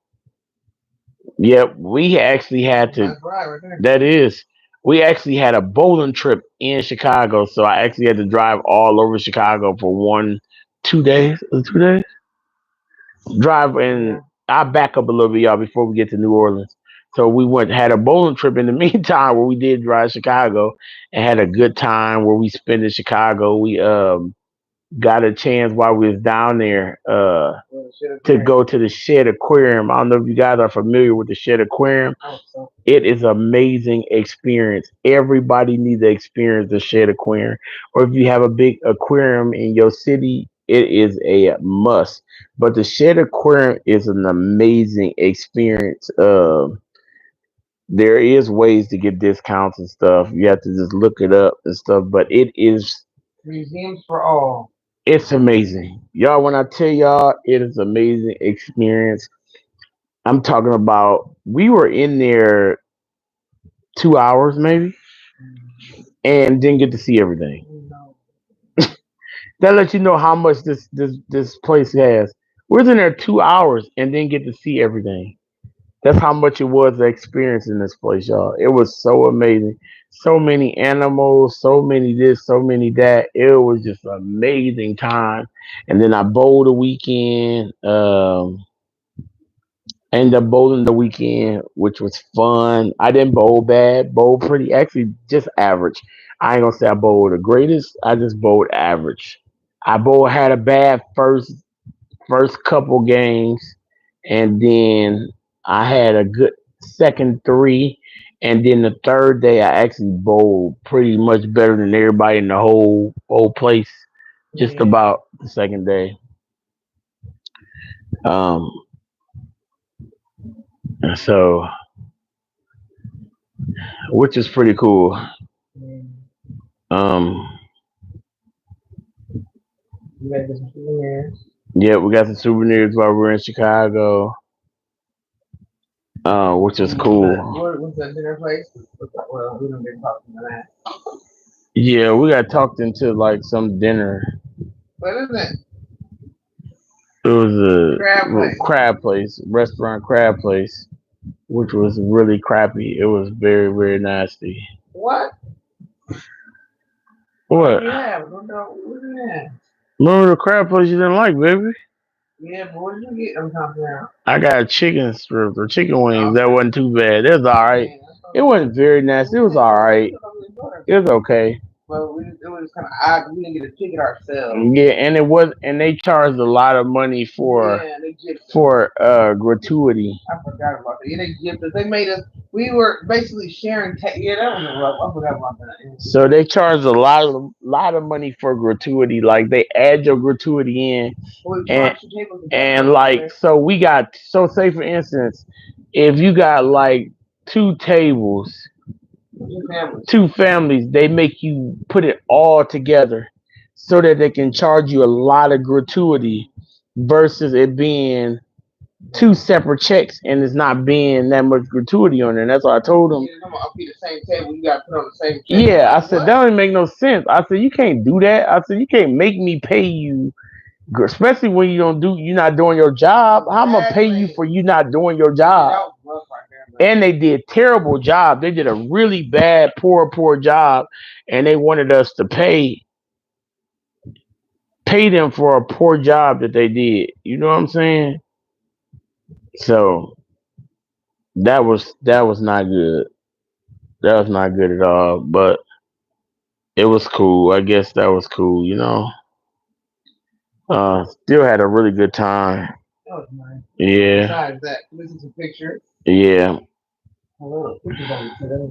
Yep. We actually had to. Nice ride right there. That is. We actually had a bowling trip in Chicago, so I actually had to drive all over Chicago for 2 days. Was it 2 days? Drive and Yeah. I back up a little bit, y'all, before we get to New Orleans. So we went had a bowling trip in the meantime where we did drive Chicago and had a good time where we spent in Chicago. We got a chance while we was down there Well, shit to aquarium. go to the Shed Aquarium. I don't know if you guys are familiar with the Shed Aquarium. Oh, so. It is amazing experience. Everybody needs to experience the Shed Aquarium. Or if you have a big aquarium in your city, it is a must. But the Shed Aquarium is an amazing experience. There is ways to get discounts and stuff. You have to just look it up and stuff. But Museums for all. it's amazing. Y'all, when I tell y'all it is amazing experience. I'm talking about we were in there 2 hours maybe and didn't get to see everything. No. That lets you know how much this place has. We was in there 2 hours and didn't get to see everything. That's how much it was to experience in this place, y'all. It was so amazing. So many animals, so many this, so many that. It was just an amazing time. And then I bowled the weekend. I ended up bowling the weekend, which was fun. I didn't bowl bad, bowled pretty, actually just average. I ain't gonna say I bowled the greatest. I just bowled average. I bowled had a bad first couple games, and then I had a good second three, and then the third day I actually bowled pretty much better than everybody in the whole place. Just Yeah. about the second day. Um, so. which is pretty cool. Mm. Um, You gotta get some souvenirs. yeah, we got some souvenirs while we were in Chicago, which is cool. What's the dinner place? Well, we don't get talking about that. Yeah, we got talked into like some dinner. What is it? It was Crab a place. crab place, restaurant crab place, which was really crappy. It was very, very nasty. What? What What? did you have? What did you have? Remember the crab place you didn't like, baby? Yeah, but what did you get? I'm talking about. I got chicken strips or chicken wings. That Okay. wasn't too bad. It was all right. Yeah, that's It okay. wasn't very nasty. It was all right. It was okay. But it was kind of odd. We didn't get a ticket ourselves. Yeah, and it was, and they charged a lot of money for Yeah, they gypped us. gratuity. I forgot about that. Yeah, they gypped us. They made us. We were basically sharing. Yeah, that was rough. I forgot about that. So they charged a lot of money for gratuity. Like they add your gratuity in, Well, we and brought your tables together and over like there. so we got so say for instance, if you got like two tables, Two families. two families, they make you put it all together so that they can charge you a lot of gratuity versus it being two separate checks and it's not being that much gratuity on there. And that's what I told them. Yeah, come on, I'll be the same table. You got to put on the same check. Yeah, I Like, said what? that don't make no sense. I said you can't do that. I said you can't make me pay you, especially when you're not doing your job. How am I gonna pay you Exactly. for you not doing your Yeah, job? that was rough right there, man. And they did terrible job. They did a really bad, poor job, and they wanted us to pay them for a poor job that they did. You know what I'm saying? So that was not good. That was not good at all. But it was cool. I guess that was cool. Still had a really good time. That was nice. Yeah, Besides that, this is a picture. yeah, Hello, pictures of each other.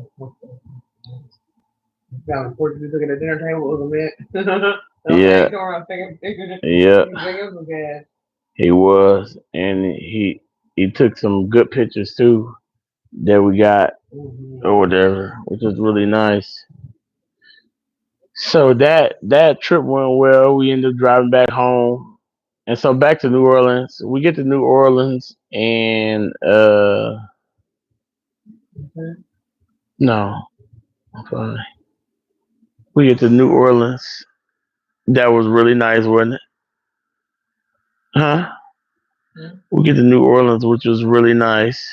Found unfortunately took at the dinner table was a bit. Okay, yeah, come around taking pictures. yeah. He's like, it was gas. He was, and he took some good pictures too that we got Mm-hmm. or whatever, which was really nice. So that trip went well. We ended up driving back home, and so back to New Orleans. We get to New Orleans, and Okay. no, I'm fine. We get to New Orleans. That was really nice, wasn't it? Huh? Hmm? We get to New Orleans, which was really nice,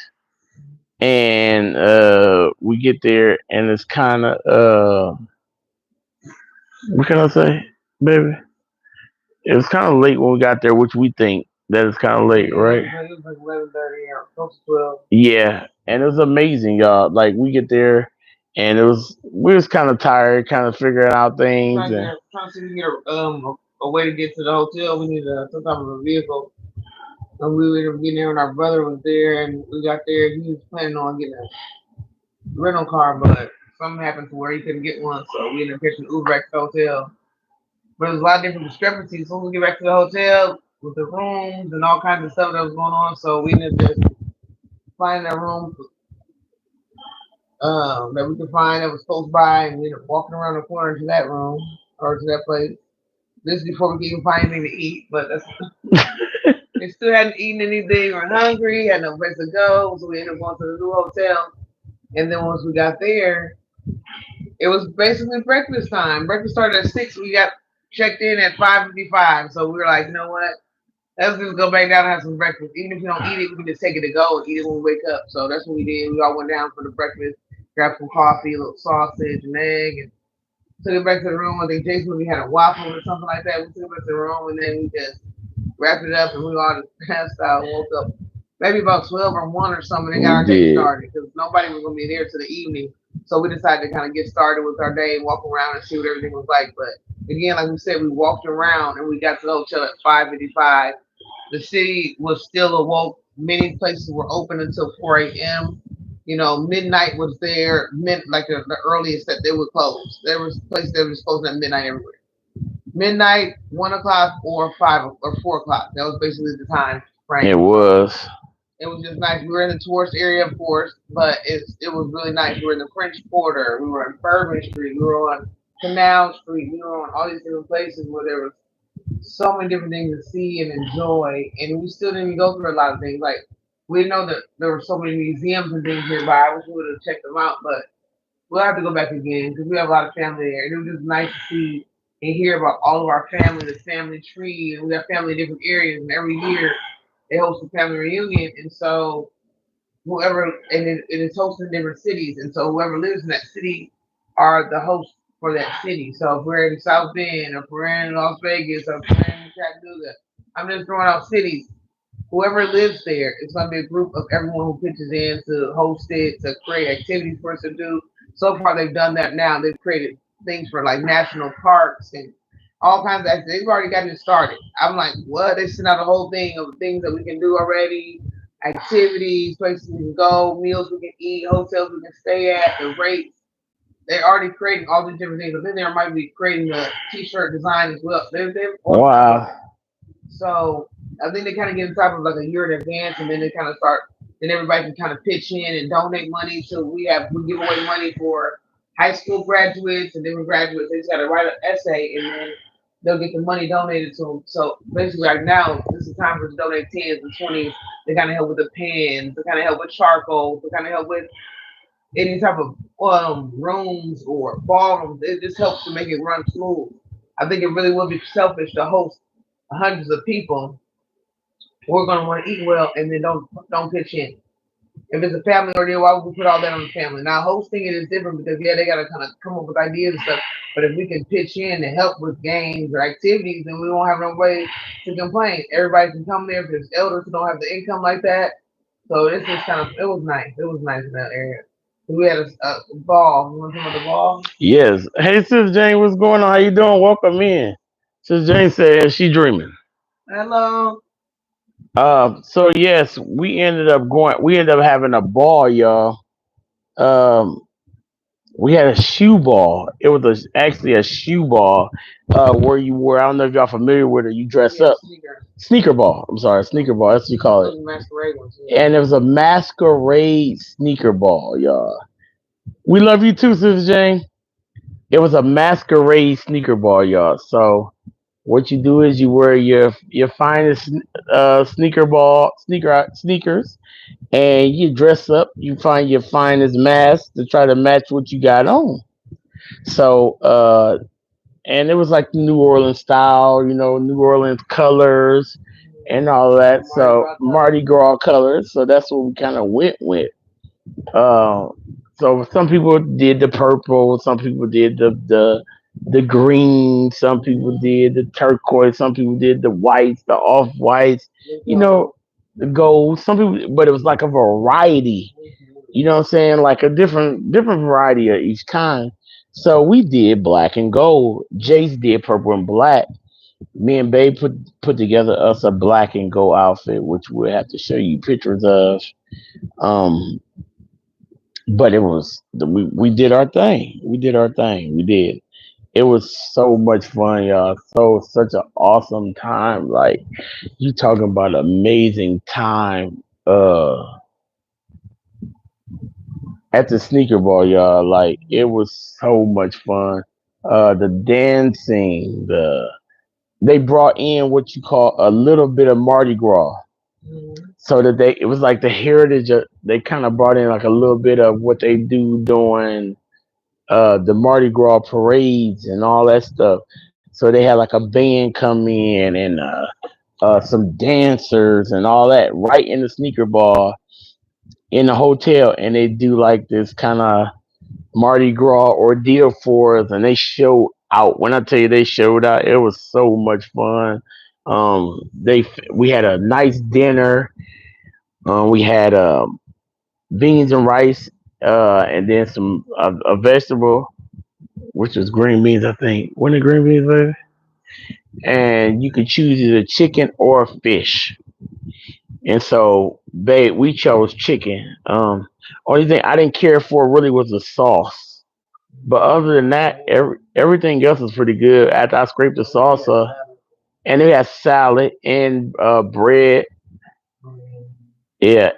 and we get there, and it's kind of what can I say, baby? It was kind of late when we got there, which we think that it's kind of late, Yeah, right? it was like 11:30 or close to 12. Yeah, and it was amazing, y'all. Like we get there, and we was kind of tired, kind of figuring out things, and Trying to see if we can get a way to get to the hotel. We need some type of a vehicle. And we ended up getting there, and our brother was there, and we got there. He was planning on getting a rental car, but something happened to where he couldn't get one, so we ended up catching Uber back to the hotel. But there's a lot of different discrepancies. As soon as we get back to the hotel with the rooms and all kinds of stuff that was going on, so we ended up just finding a room that we could find that was close by, and we ended up walking around the corner to that room or to that place. This is before we could even find anything to eat, but they still hadn't eaten anything. We were hungry, had no place to go, so we ended up going to the new hotel. And then once we got there, it was basically breakfast time. Breakfast started at 6. We got checked in at 5:55. So we were like, you know what? Let's just go back down and have some breakfast. Even if we don't eat it, we can just take it to go and eat it when we wake up. So that's what we did. We all went down for the breakfast, grabbed some coffee, a little sausage, and egg, and took it back to the room. I think Jason maybe had a waffle or something like that. We took it back to the room, and then we just wrapped it up, and we all just passed out and woke up maybe about 12 or 1 or something and got we our day did. started because nobody was going to be there till the evening. So we decided to kind of get started with our day, walk around and see what everything was like. But again, like we said, we walked around and we got to the hotel at 5:55. The city was still awoke. Many places were open until 4 a.m. You know, midnight was there, like the earliest that they would close. There was places that was closing at midnight everywhere. Midnight, 1 o'clock, or 5 or 4 o'clock. That was basically the time It frame. was. It was just nice. We were in the tourist area, of course, but it was really nice. We were in the French Quarter. We were on Bourbon Street. We were on Canal Street. We were on all these different places where there was so many different things to see and enjoy, and we still didn't go through a lot of things. Like we didn't know that there were so many museums and things nearby. I wish we would have checked them out, but we'll have to go back again because we have a lot of family there. And it was just nice to see and hear about all of our family, the family tree, and we have family in different areas. And every year they host a family reunion, and so whoever it is hosted in different cities, and so whoever lives in that city are the hosts for that city. So if we're in South Bend, or if we're in Las Vegas, or if we're in Chattanooga, I'm just throwing out cities. Whoever lives there, it's going to be a group of everyone who pitches in to host it, to create activities for us to do. So far, they've done that now. They've created things for like national parks and all kinds of activities. They've already gotten it started. I'm like, what? They sent out a whole thing of things that we can do already, activities, places we can go, meals we can eat, hotels we can stay at, the rates. They're already creating all these different things. But then there might be creating the t-shirt design as well. They're organized all Wow. that. So I think they kind of get on top of like a year in advance, and then they kind of start. Then everybody can kind of pitch in and donate money. So we give away money for high school graduates and different graduates. They just got to write an essay, and then they'll get the money donated to them. So basically, right now this is time for us to donate tens and twenties. They kind of help with the pens. They kind of help with charcoal. They kind of help with any type of rooms or ballrooms. It just helps to make it run smooth. I think it really would be selfish to host hundreds of people who are going to want to eat well and then don't pitch in. If it's a family ordeal, why would we put all that on the family? Now hosting it is different because yeah, they got to kind of come up with ideas and stuff. But if we can pitch in to help with games or activities, then we won't have no way to complain. Everybody can come there if there's elders who don't have the income like that. So this is kind of it was nice. It was nice in that area. We had a ball. You want to talk about the ball? Yes. Hey, Sis Jane, what's going on? How you doing? Welcome in. Sis Jane said she dreaming. Hello. So yes, we ended up having a ball, y'all. Um, we had a shoe ball. It was actually a shoe ball, where you were. I don't know if y'all familiar with it. You dress Yeah, up. sneaker. Sneaker ball. I'm sorry, sneaker ball. That's what you call it. Those masquerade ones. Yeah. And it was a masquerade sneaker ball, y'all. We love you too, Sis Jane. It was a masquerade sneaker ball, y'all. So what you do is you wear your finest sneakers, and you dress up. You find your finest mask to try to match what you got on. So and it was like New Orleans style, New Orleans colors and all that. Mardi So Gras colors. Mardi Gras colors. So that's what we kind of went with. Uh, so some people did the purple, some people did the green, some people did the turquoise, some people did the whites, the off whites, The you gold. know, the gold. Some people, but it was like a variety. You know what I'm saying? Like a different variety of each kind. So we did black and gold. Jace did purple and black. Me and Babe put together us a black and gold outfit, which we'll have to show you pictures of. Um, but we did our thing. We did our thing. We did. It was so much fun, y'all. Such an awesome time. Like you talking about amazing time at the sneaker ball, y'all. Like it was so much fun. The dancing, they brought in what you call a little bit of Mardi Gras. Mm-hmm. So that it was like the heritage they kind of brought in like a little bit of what they do during the Mardi Gras parades and all that stuff. So they had like a band come in and some dancers and all that right in the sneaker bar in the hotel, and they do like this kind of Mardi Gras ordeal for us, and they showed out. When I tell you they showed out, it was so much fun. We had a nice dinner. We had beans and rice, and then some a vegetable, which was green beans, I think. When the green beans, baby? And you could choose either chicken or fish. And so, babe, we chose chicken. Only thing I didn't care for really was the sauce. But other than that, everything else was pretty good. After I scraped the salsa, and they had salad and bread. Yeah,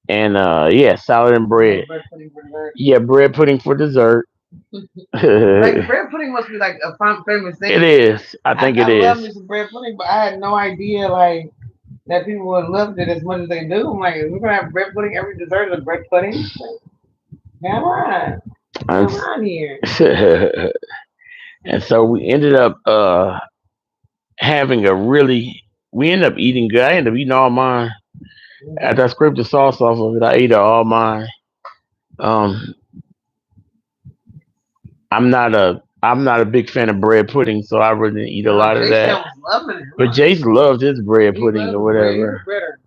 and yeah, salad and Yeah, bread. bread pudding for dessert. Yeah, bread pudding for dessert. Like It bread pudding must be like a famous thing. is. I think I it love is. me some bread pudding, but I had no idea like that people would love it as much as they do. I'm like, we're gonna have bread pudding every dessert is a bread pudding. Like, come on, And, come on here. and so we ended up having a really. We ended up eating good. I ended up eating all mine. After I scraped the sauce off of it, I ate all mine. Um, I'm not a big fan of bread pudding, so I really didn't eat a No, lot of Jason that. was loving it. But Jace loved his bread He pudding loves or his bread. He's whatever. a breader.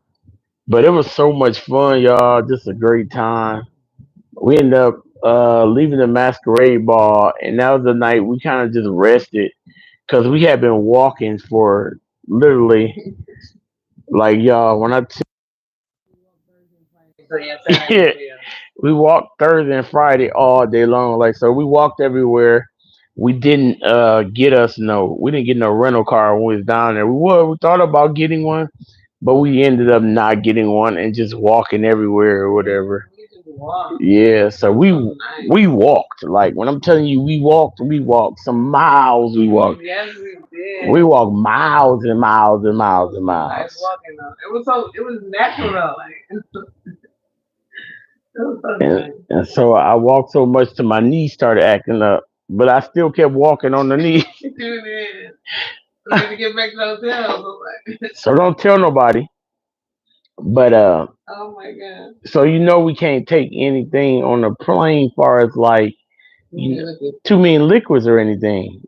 But it was so much fun, y'all. Just a great time. We ended up leaving the masquerade ball, and that was the night we kind of just rested because we had been walking for literally, like, y'all. When I So yeah, Saturday. yeah, we walked Thursday and Friday all day long. Like, so we walked everywhere. We didn't we didn't get no rental car when we was down there. We thought about getting one, but we ended up not getting one and just walking everywhere or whatever. We just walked. Yeah, so It was we so nice. we walked. Like when I'm telling you we walked some miles. Yes, we We did. walked miles and miles and miles and Nice miles. walking though. It was natural though. Like it was so And nice. and so I walked so much till my knees started acting up. But I still kept walking on the knee. It is. We had to get back to the hotel. I was like, So don't tell nobody. But oh my god. so we can't take anything on the plane far as like you know, Yeah, look at too many liquids or anything.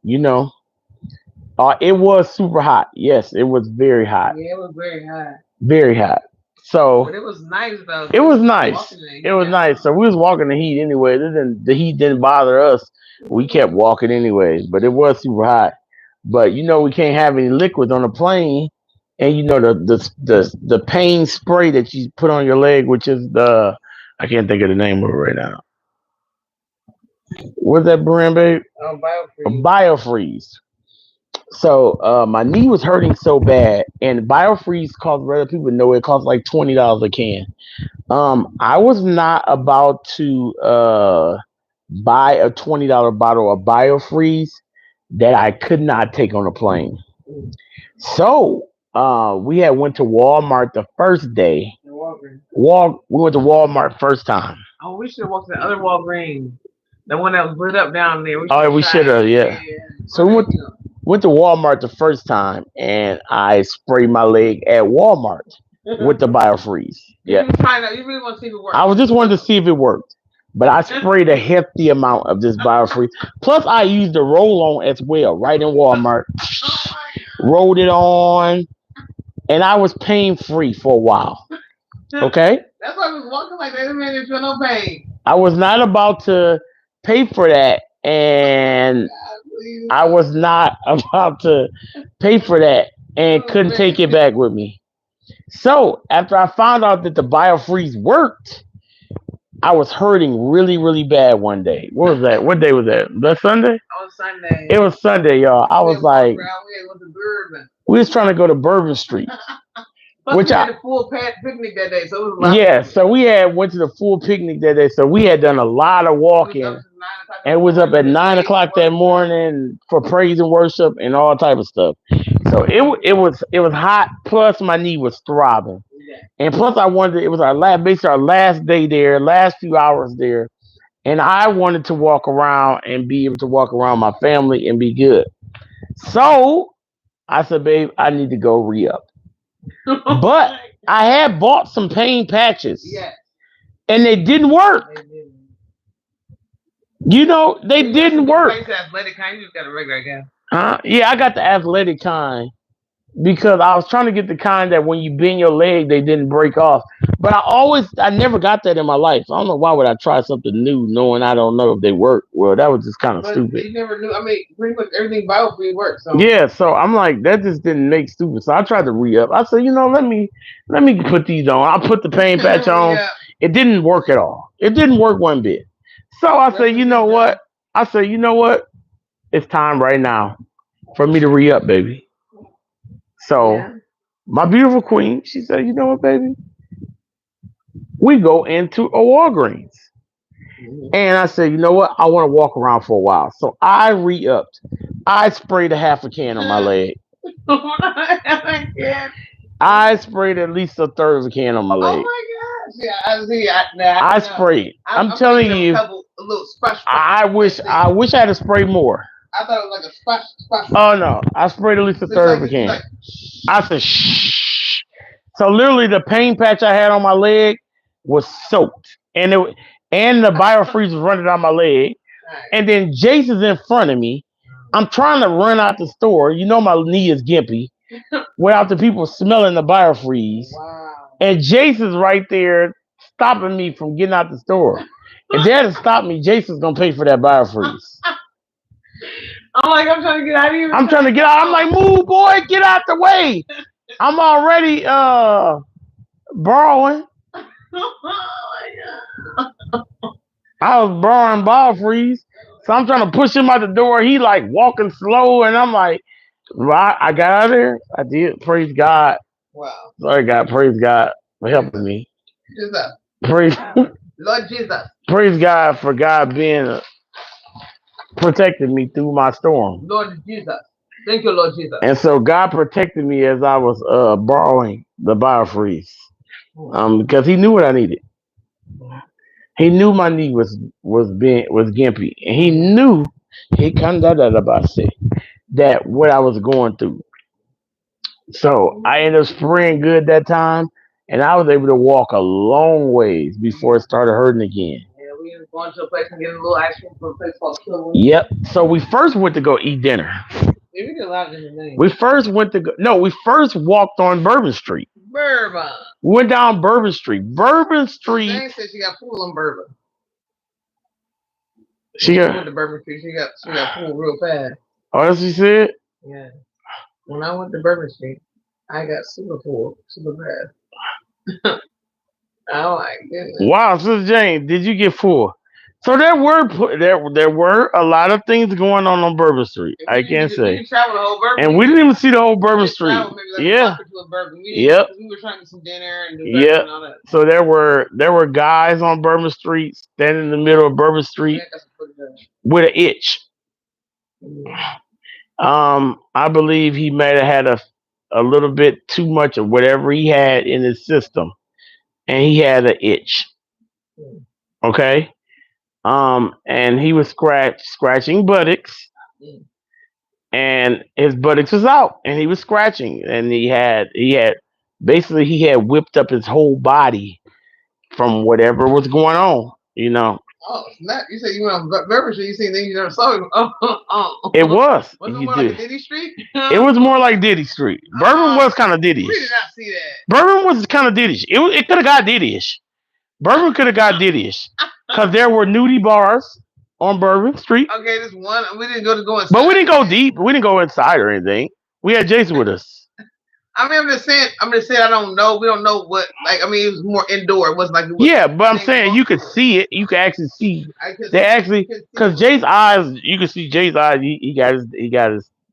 It was super hot. Yes, it was very hot. yeah, it was very hot. Very hot. But So it was nice though, it because we was was just nice. walking in the It heat. was I don't nice. So know. we was walking the heat anyway. The heat didn't bother us. We kept walking anyways, but it was super hot. But we can't have any liquids on the plane, and the pain spray that you put on your leg, which is the I can't think of the name of it right now. What's that brand, babe? Oh, A biofreeze. biofreeze. So my knee was hurting so bad, and biofreeze costs. Rather people know it costs like $20 a can. I was not about to buy a $20 bottle of biofreeze that I could not take on a plane. Mm. So we had went to Walmart the first day. The Walgreens. We went to Walmart first time. Oh, we should have walked to the other Walgreens. The one that was lit up down there. We should Oh, have we should tried have, it. yeah. Yeah. So Where we did went you go? went to Walmart the first time, and I sprayed my leg at Walmart with the biofreeze. You Yeah, really trying to, you really want to see if it I works. was just wanted to see if it worked, but I sprayed a hefty amount of this biofreeze. Plus, I used the roll-on as well, right in Walmart. Oh my Rolled it on, and I was pain free for a while. god. Okay, That's why I was walking like that. This man didn't feel no pain. I was not about to pay for that, and God, please. I was not about to pay for that and Oh couldn't man. take it back with me. So after I found out that the biofreeze worked, I was hurting really, really bad one day. What was that? What day was that? That Sunday? On Sunday. It was Sunday, y'all. I We was had walked like, around. We had went to Bourbon. we was trying to go to Bourbon Street, Plus, which we I had a full picnic that day, so it was a lot of yeah. people. So we had went to the full picnic that day. So we had done a lot of We was up walking, to 9 o'clock in and the was up morning, at just 9 o'clock waiting, that worship. morning for praise and worship and all type of stuff. So it was hot. Plus my knee was throbbing, Yeah. and plus I wanted it was basically our last day there, last few hours there, and I wanted to walk around and be able to walk around my family and be good. So I said, babe, I need to go re up. But I had bought some pain patches, Yeah. and they didn't work. They did. They You got some didn't good work. face athletic kind. You just got a regular guy. Yeah, I got the athletic kind because I was trying to get the kind that when you bend your leg, they didn't break off. But I never got that in my life. I don't know why would I try something new knowing I don't know if they work. Well, that was just kind of But stupid. they never knew. I mean, pretty much everything biofree works. So Yeah, so I'm like, that just didn't make stupid. So I tried to re up. I said, let me put these on. I put the pain patch on. yeah. It didn't work at all. It didn't work one bit. So I said, Rest in peace, what? John. I said, it's time right now for me to re up, baby. So Yeah. my beautiful queen, she said, you know what, baby? We go into a Walgreens. And I said, you know what? I want to walk around for a while. So I re-upped. I sprayed a half a can on my leg. I sprayed at least a third of a can on my Oh leg. my gosh! Yeah, I see. I I know. sprayed. I'm I'm telling thinking of you, a little splash. I wish I had to spray more. I thought it was like a splash. Oh no, I sprayed at least a So it's third of a like it's can. like. I said shh. So literally, the pain patch I had on my leg was soaked, and the biofreeze was running down my leg. And then Jason's in front of me. I'm trying to run out the store. You know my knee is gimpy. Without the people smelling the biofreeze. Wow. And Jason's right there stopping me from getting out the store. If they had to stop me, Jason's gonna pay for that biofreeze. I'm trying to get out of here. I'm trying to get out. I'm like, move, boy, get out the way. I'm already borrowing. I was borrowing biofreeze. So I'm trying to push him out the door. He like walking slow, and I'm like, well, I got out of there. I did. Praise God. Wow. Sorry, God. Praise God for helping me. Jesus. Praise, Lord Jesus. praise God for God being protecting me through my storm. Lord Jesus. Thank you, Lord Jesus. And so God protected me as I was borrowing the biofreeze, because He knew what I needed. He knew my knee was gimpy, and He knew that what I was going through. So I ended up spraying good that time, and I was able to walk a long ways before it started hurting again. Yeah, we ended up going to a place and getting a little ice cream from a place called Killen. Yep. So we first went to go eat dinner. Yeah, we did a lot of different things. We first walked on Bourbon Street. Bourbon. We went down Bourbon Street. Bourbon Street. Jane said she got full on bourbon. She went to got. Bourbon Street. She got full real fast. Oh, that's what she said. Yeah. When I went to Bourbon Street, I got super full, super fast. Oh my goodness. Wow, Sister Jane, did you get full? So there were a lot of things going on Bourbon Street. I can't say. We didn't travel the whole Bourbon. And we didn't even see the whole Bourbon Street. Yeah. Yep. We were trying to get some dinner and do yep. And all that. So there were guys on Bourbon Street standing in the middle of Bourbon Street with an itch. I believe he may have had a little bit too much of whatever he had in his system, and he had an itch. Okay. And he was scratching buttocks, and his buttocks was out, and he was scratching, and he had basically he had whipped up his whole body from whatever was going on, you know. Oh, snap! You said you went on Bourbon Street. You seen things you never saw. It was. Was it more like Diddy Street? It was more like Diddy Street. Bourbon was kind of Diddy-ish. We did not see that. Bourbon was kind of Diddy-ish. It could have got Diddy-ish. Bourbon could have got Diddy-ish. Because there were nudie bars on Bourbon Street. Okay, this one. We didn't go inside. But we didn't go deep. We didn't go inside or anything. We had Jason with us. I mean, I'm just saying. I don't know. We don't know what. Like, I mean, it was more indoor. It wasn't like. It was, yeah, but I'm saying you could see it. You could actually see. They actually, because Jay's eyes, you can see Jay's eyes. He got his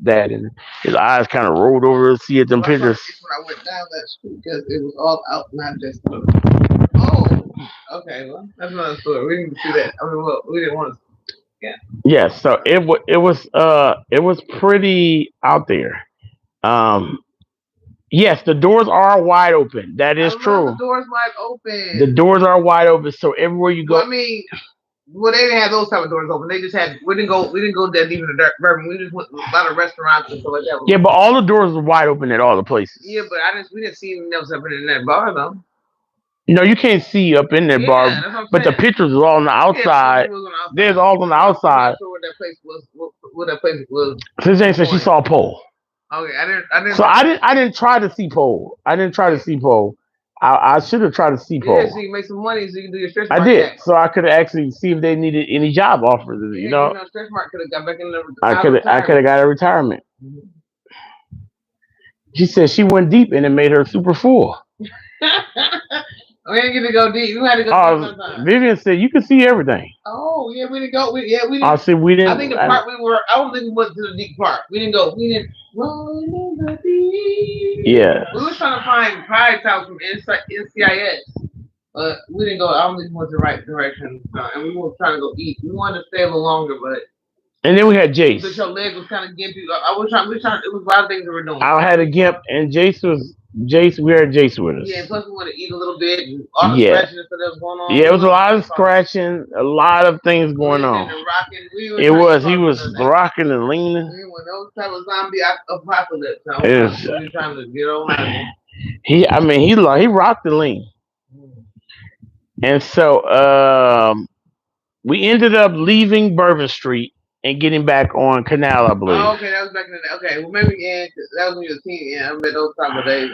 dad in it. His eyes kind of rolled over to see at them pictures. When I went down that street, because it was all out, not just. Oh, okay. Well, that's another story. We didn't see that. I mean, well, we didn't want to. Yeah. Yeah. So it was pretty out there. Yes, the doors are wide open. That is true. The doors wide open. The doors are wide open, so everywhere you go. Well, I mean, they didn't have those type of doors open. They just had. We didn't go that deep in the Bourbon. We just went to a lot of restaurants and stuff like that. Yeah, but all the doors were wide open at all the places. Yeah, but we didn't see anything else up in that bar though. No, you can't see up in that bar, but the pictures are all on the outside. There's all on the outside. I'm not sure what that place was. What that place was. Since Jane said she saw a pole. Okay, I didn't. So I didn't try to see pole. I should have tried to see pole. Yeah, so you can make some money, so you can do your stretch mark. I did, so I could actually see if they needed any job offers. You know, stretch mark could have got back in the. I could have got a retirement. Mm-hmm. She said she went deep and it made her super full. We didn't get to go deep. We had to go deep sometimes. Vivian said you could see everything. Oh yeah, we didn't go. We didn't. I said we didn't. I think the part we were. I don't think we went to the deep part. We didn't go. We didn't. Rolling in the deep. Yeah. We were trying to find Pride House from NCIS. We didn't go. I don't think we went the right direction, and we were trying to go eat. We wanted to stay a little longer, but And then we had but Jace. your leg was kind of gimpy. I was trying. We were trying. It was a lot of things we were doing. I had a gimp, and Jace. We had Jace with Yeah, and us. plus we wanted to eat a little bit, and all the Yeah, scratching and stuff that was going on. yeah. We It was a wasn't lot trying of to cause. scratching, a lot of things We going was in on. there rocking. We were It trying to was. He cause was nothing. rocking and leaning. We were those type of zombie apocalypse. I was trying. It was, We were trying to get on out of there. he. I mean, he rocked the lean, and so we ended up leaving Bourbon Street and getting back on Canal, I believe. Oh, okay, that was back in the day. Okay, well maybe yeah, 'cause that was when you were a teen. Yeah, I remember those type of days.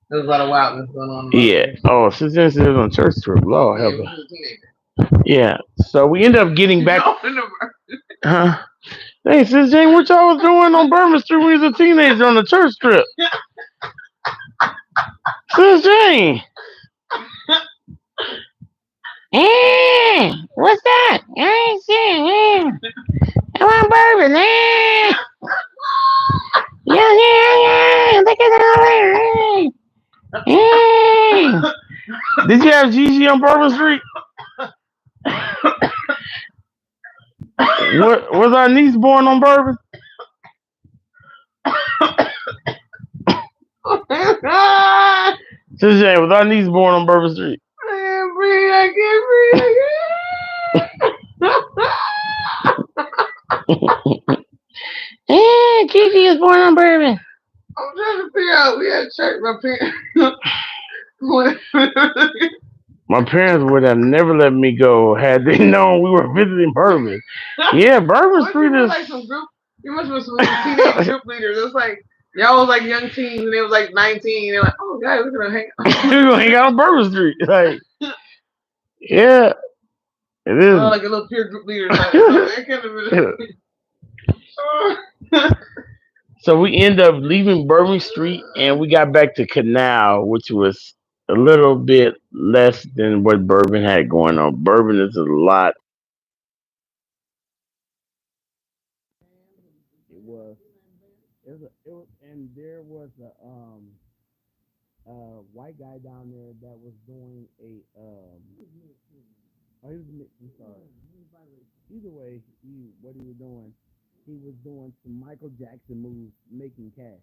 There was a lot of wildness going on in those Yeah. days. Oh, since then she was on church trip. Lord Yeah, help when her. you was a teenager. Yeah. So we ended up getting back. No, no, Huh? Hey, Sis Jane, what y'all was doing on Bourbon Street when you was a teenager on the church trip? Sis Jane. What's that? I ain't saying. I want bourbon. Yeah, yeah, yeah. Look at that. Did you have Gigi on Bourbon Street? Was our niece born on Bourbon? Sis Jane, was our niece born on Bourbon Street? I can't breathe. I can't breathe. Kiki was born on Bourbon. I'm trying to figure out. We had church. My parents. My parents would have never let me go had they known we were visiting Bourbon. Yeah, Bourbon What you Street were is. like some group? You must have been some teenage group leaders. It was like y'all was like young teens, and they was like 19. And they're like, oh, guys, we're gonna hang out. We're gonna hang out on Bourbon Street. Like, yeah, it Oh, is. like a little peer group leader. Like, that kind of. So we end up leaving Bourbon Street and we got back to Canal, which was a little bit less than what Bourbon had going on. Bourbon is a lot. It was. And there was a white guy down there that was doing a. Oh, he was. I'm sorry. Either way, what he was doing, he was doing some Michael Jackson moves, making cash.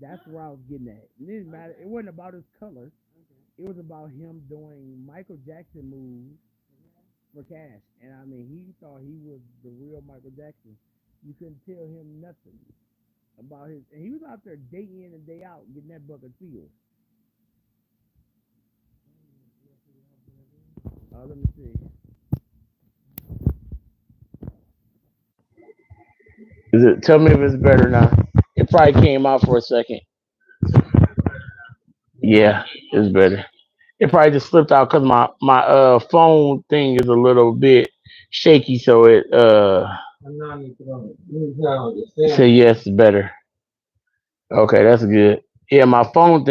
That's where I was getting at. It didn't matter. It wasn't about his color. It was about him doing Michael Jackson moves for cash. And I mean, he thought he was the real Michael Jackson. You couldn't tell him nothing about his. And he was out there day in and day out getting that bucket filled. Let me see. Is it? Tell me if it's better now. It probably came out for a second. Yeah, it's better. It probably just slipped out because my phone thing is a little bit shaky, so it I know I need to go. You need to understand. say yes, it's better. Okay, that's good. Yeah, my phone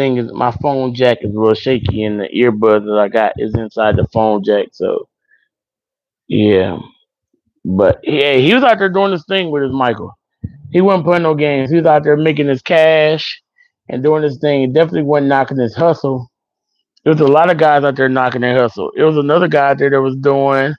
jack is a little shaky, and the earbuds that I got is inside the phone jack. So yeah, but yeah, he was out there doing this thing with his Michael. He wasn't playing no games. He was out there making his cash and doing this thing. He definitely wasn't knocking his hustle. There was a lot of guys out there knocking their hustle. It was another guy out there that was doing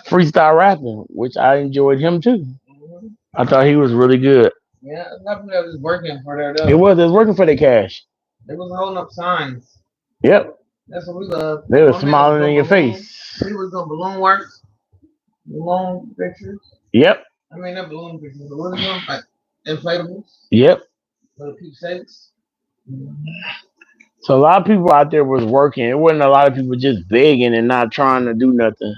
freestyle rapping, which I enjoyed him too. Mm-hmm. I thought he was really good. Yeah, nothing that was working for their It though. was. It was working for their cash. They was holding up signs. Yep. That's what we love. They were One man was smiling in doing your balloon. face. He was doing balloon works, balloon pictures. Yep. I mean, not balloon pictures, but what are them? Like inflatables, Yep. little keepsakes. So a lot of people out there was working. It wasn't a lot of people just begging and not trying to do nothing.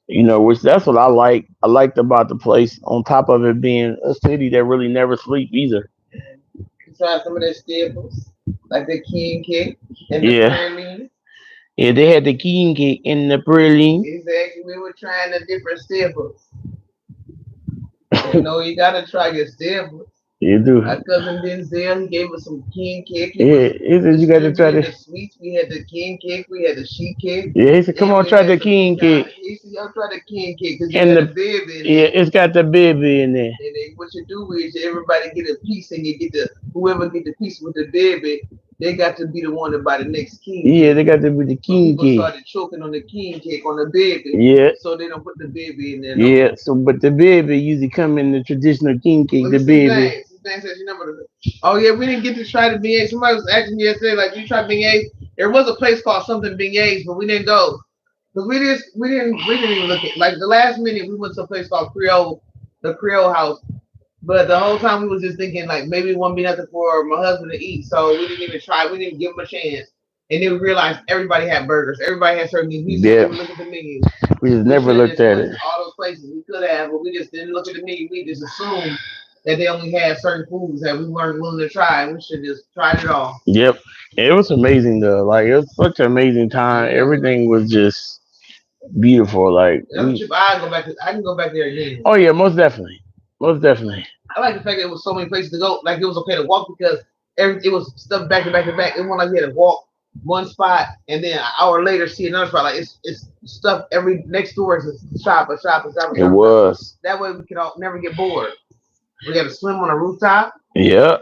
Which that's what I like. I liked about the place. On top of it being a city that really never sleep either. You tried some of their staples, like the king cake and the Yeah. praline. Yeah, they had the king cake in the praline. Exactly. We were trying the different staples. You gotta try your staples. You do. My cousin Denzel, he gave us some king cake. Yeah, he said you got to try The the. sweets. We had the king cake. We had the sheet cake. Yeah, he said, come And on, we try had the some king pecan. cake. He said, y'all try the king cake because you And had a the baby in yeah, it. it's got the baby in there. And then what you do is everybody get a piece and you get the whoever get the piece with the baby, they got to be the one to buy the next king Yeah, they cake. got to be the But king people cake. started choking on the king cake on the baby, Yeah, so they don't put the baby in there no yeah. more. So, but the baby usually come in the traditional king cake. Let me The see baby. James. James says you number. Oh yeah, we didn't get to try the beignets. Somebody was asking me yesterday, like, you try beignets? There was a place called something beignets, but we didn't go because we didn't even look at like the last minute. We went to a place called Creole, the Creole House. But the whole time we was just thinking like maybe it won't be nothing for my husband to eat, so we didn't even try. We didn't give him a chance. And then we realized everybody had burgers. Everybody had certain things. We just didn't Yeah, even look at the menu. we just We never should have looked just at went it. to all those places. We could have, but we just didn't look at the menu. We just assumed that they only had certain foods that we weren't willing to try. We should just tried it all. Yep, it was amazing though. Like it was such an amazing time. Everything was just beautiful. Like That's a we. trip I go back to. I can go back there again. Oh yeah, most definitely, most definitely. I like the fact that it was so many places to go. Like it was okay to walk because it was stuff back to back to back. It wasn't like we had to walk one spot and then an hour later see another spot. Like it's stuff every next door is a shop, a shop, a shop, a It shop, a shop. was. That way we could all never get bored. We got to swim on a rooftop. Yeah.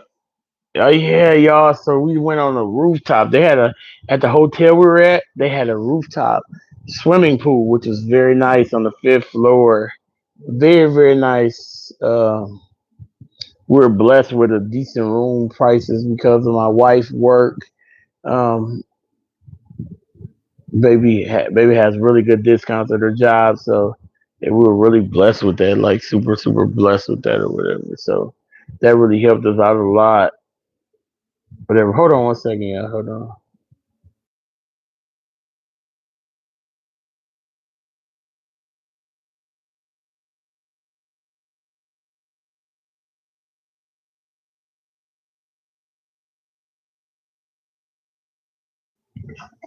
Oh yeah, y'all. So we went on a rooftop. They had a at the hotel we were at. They had a rooftop swimming pool, which was very nice on the fifth floor. Very very nice. We were blessed with a decent room prices because of my wife's work. Um, baby has really good discounts at her job, so we were really blessed with that. Like super super blessed with that or whatever. So that really helped us out a lot. Whatever. Hold on one second, yeah. Hold on.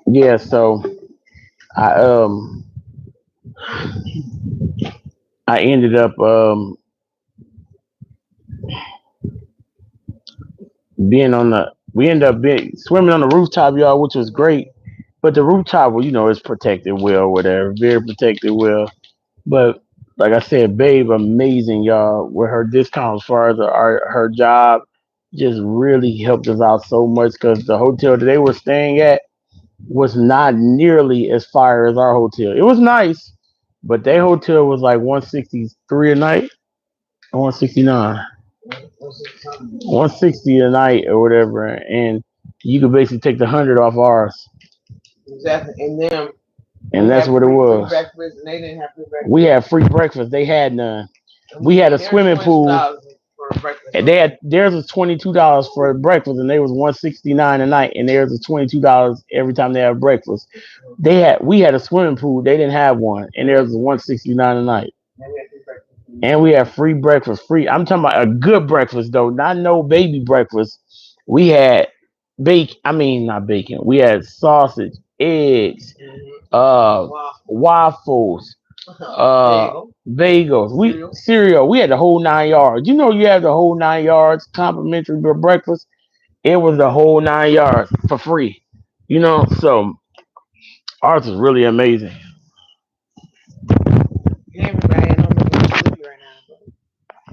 Yeah, so I um I ended up being on the we ended up being swimming on the rooftop, y'all, which was great. But the rooftop, well, is protected well, whatever, very protected well. But like I said, babe, amazing, y'all, with her discount as far as her job, just really helped us out so much because the hotel that they were staying at was not nearly as fire as our hotel. It was nice, but their hotel was like 163 a night, 169. 160 a night or whatever, and you could basically take the 100 off ours, Exactly. And then and we that's had what it free was. breakfast, and they didn't have free We breakfast. had free breakfast. They had none. We had a And they're swimming pool. $22 for breakfast. And they had theirs was $22 for breakfast, and they was 169 a night, and theirs was $22 every time they had breakfast. We had a swimming pool. They didn't have one, and theirs was 169 a night. And we had free breakfast. Free. I'm talking about a good breakfast though, not no baby breakfast. We had I mean not bacon. We had sausage, eggs, uh, waffles, bagels, cereal. We had the whole 9 yards. You have the whole 9 yards complimentary for breakfast. It was the whole 9 yards for free. So ours is really amazing. Hey everybody, I know I'm a little sleepy right now, but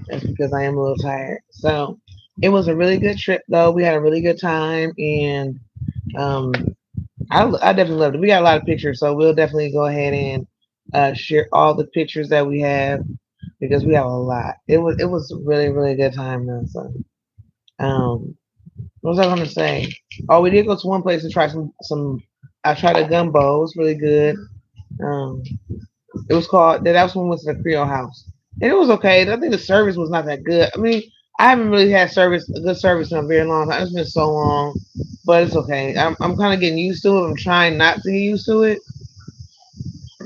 that's because I am a little tired. So it was a really good trip though. We had a really good time, and um, I definitely loved it. We got a lot of pictures, so we'll definitely go ahead and share all the pictures that we have because we have a lot. It was really really good time though. So what was I gonna say? Oh, we did go to one place to try some. I tried a gumbo. It was really good. Um, it was called. That was when we went to the Creole House, and it was okay. I think the service was not that good. I mean, I haven't really had a good service in a very long time. It's been so long, but it's okay. I'm kind of getting used to it. I'm trying not to get used to it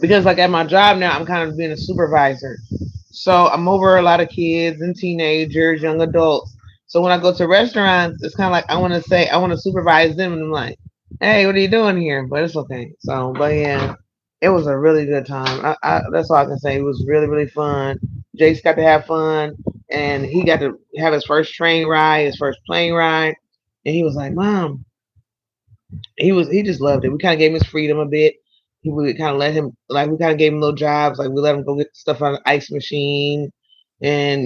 because, like at my job now, I'm kind of being a supervisor, so I'm over a lot of kids and teenagers, young adults. So when I go to restaurants, it's kind of like I want to supervise them, and I'm like, hey, what are you doing here? But it's okay. So, but yeah, it was a really good time. That's all I can say. It was really, really fun. Jace got to have fun, and he got to have his first train ride, his first plane ride, and he was like, "Mom," he just loved it. We kind of gave him his freedom a bit. He would kind of let him like we kind of gave him little jobs, like we let him go get stuff on the ice machine, and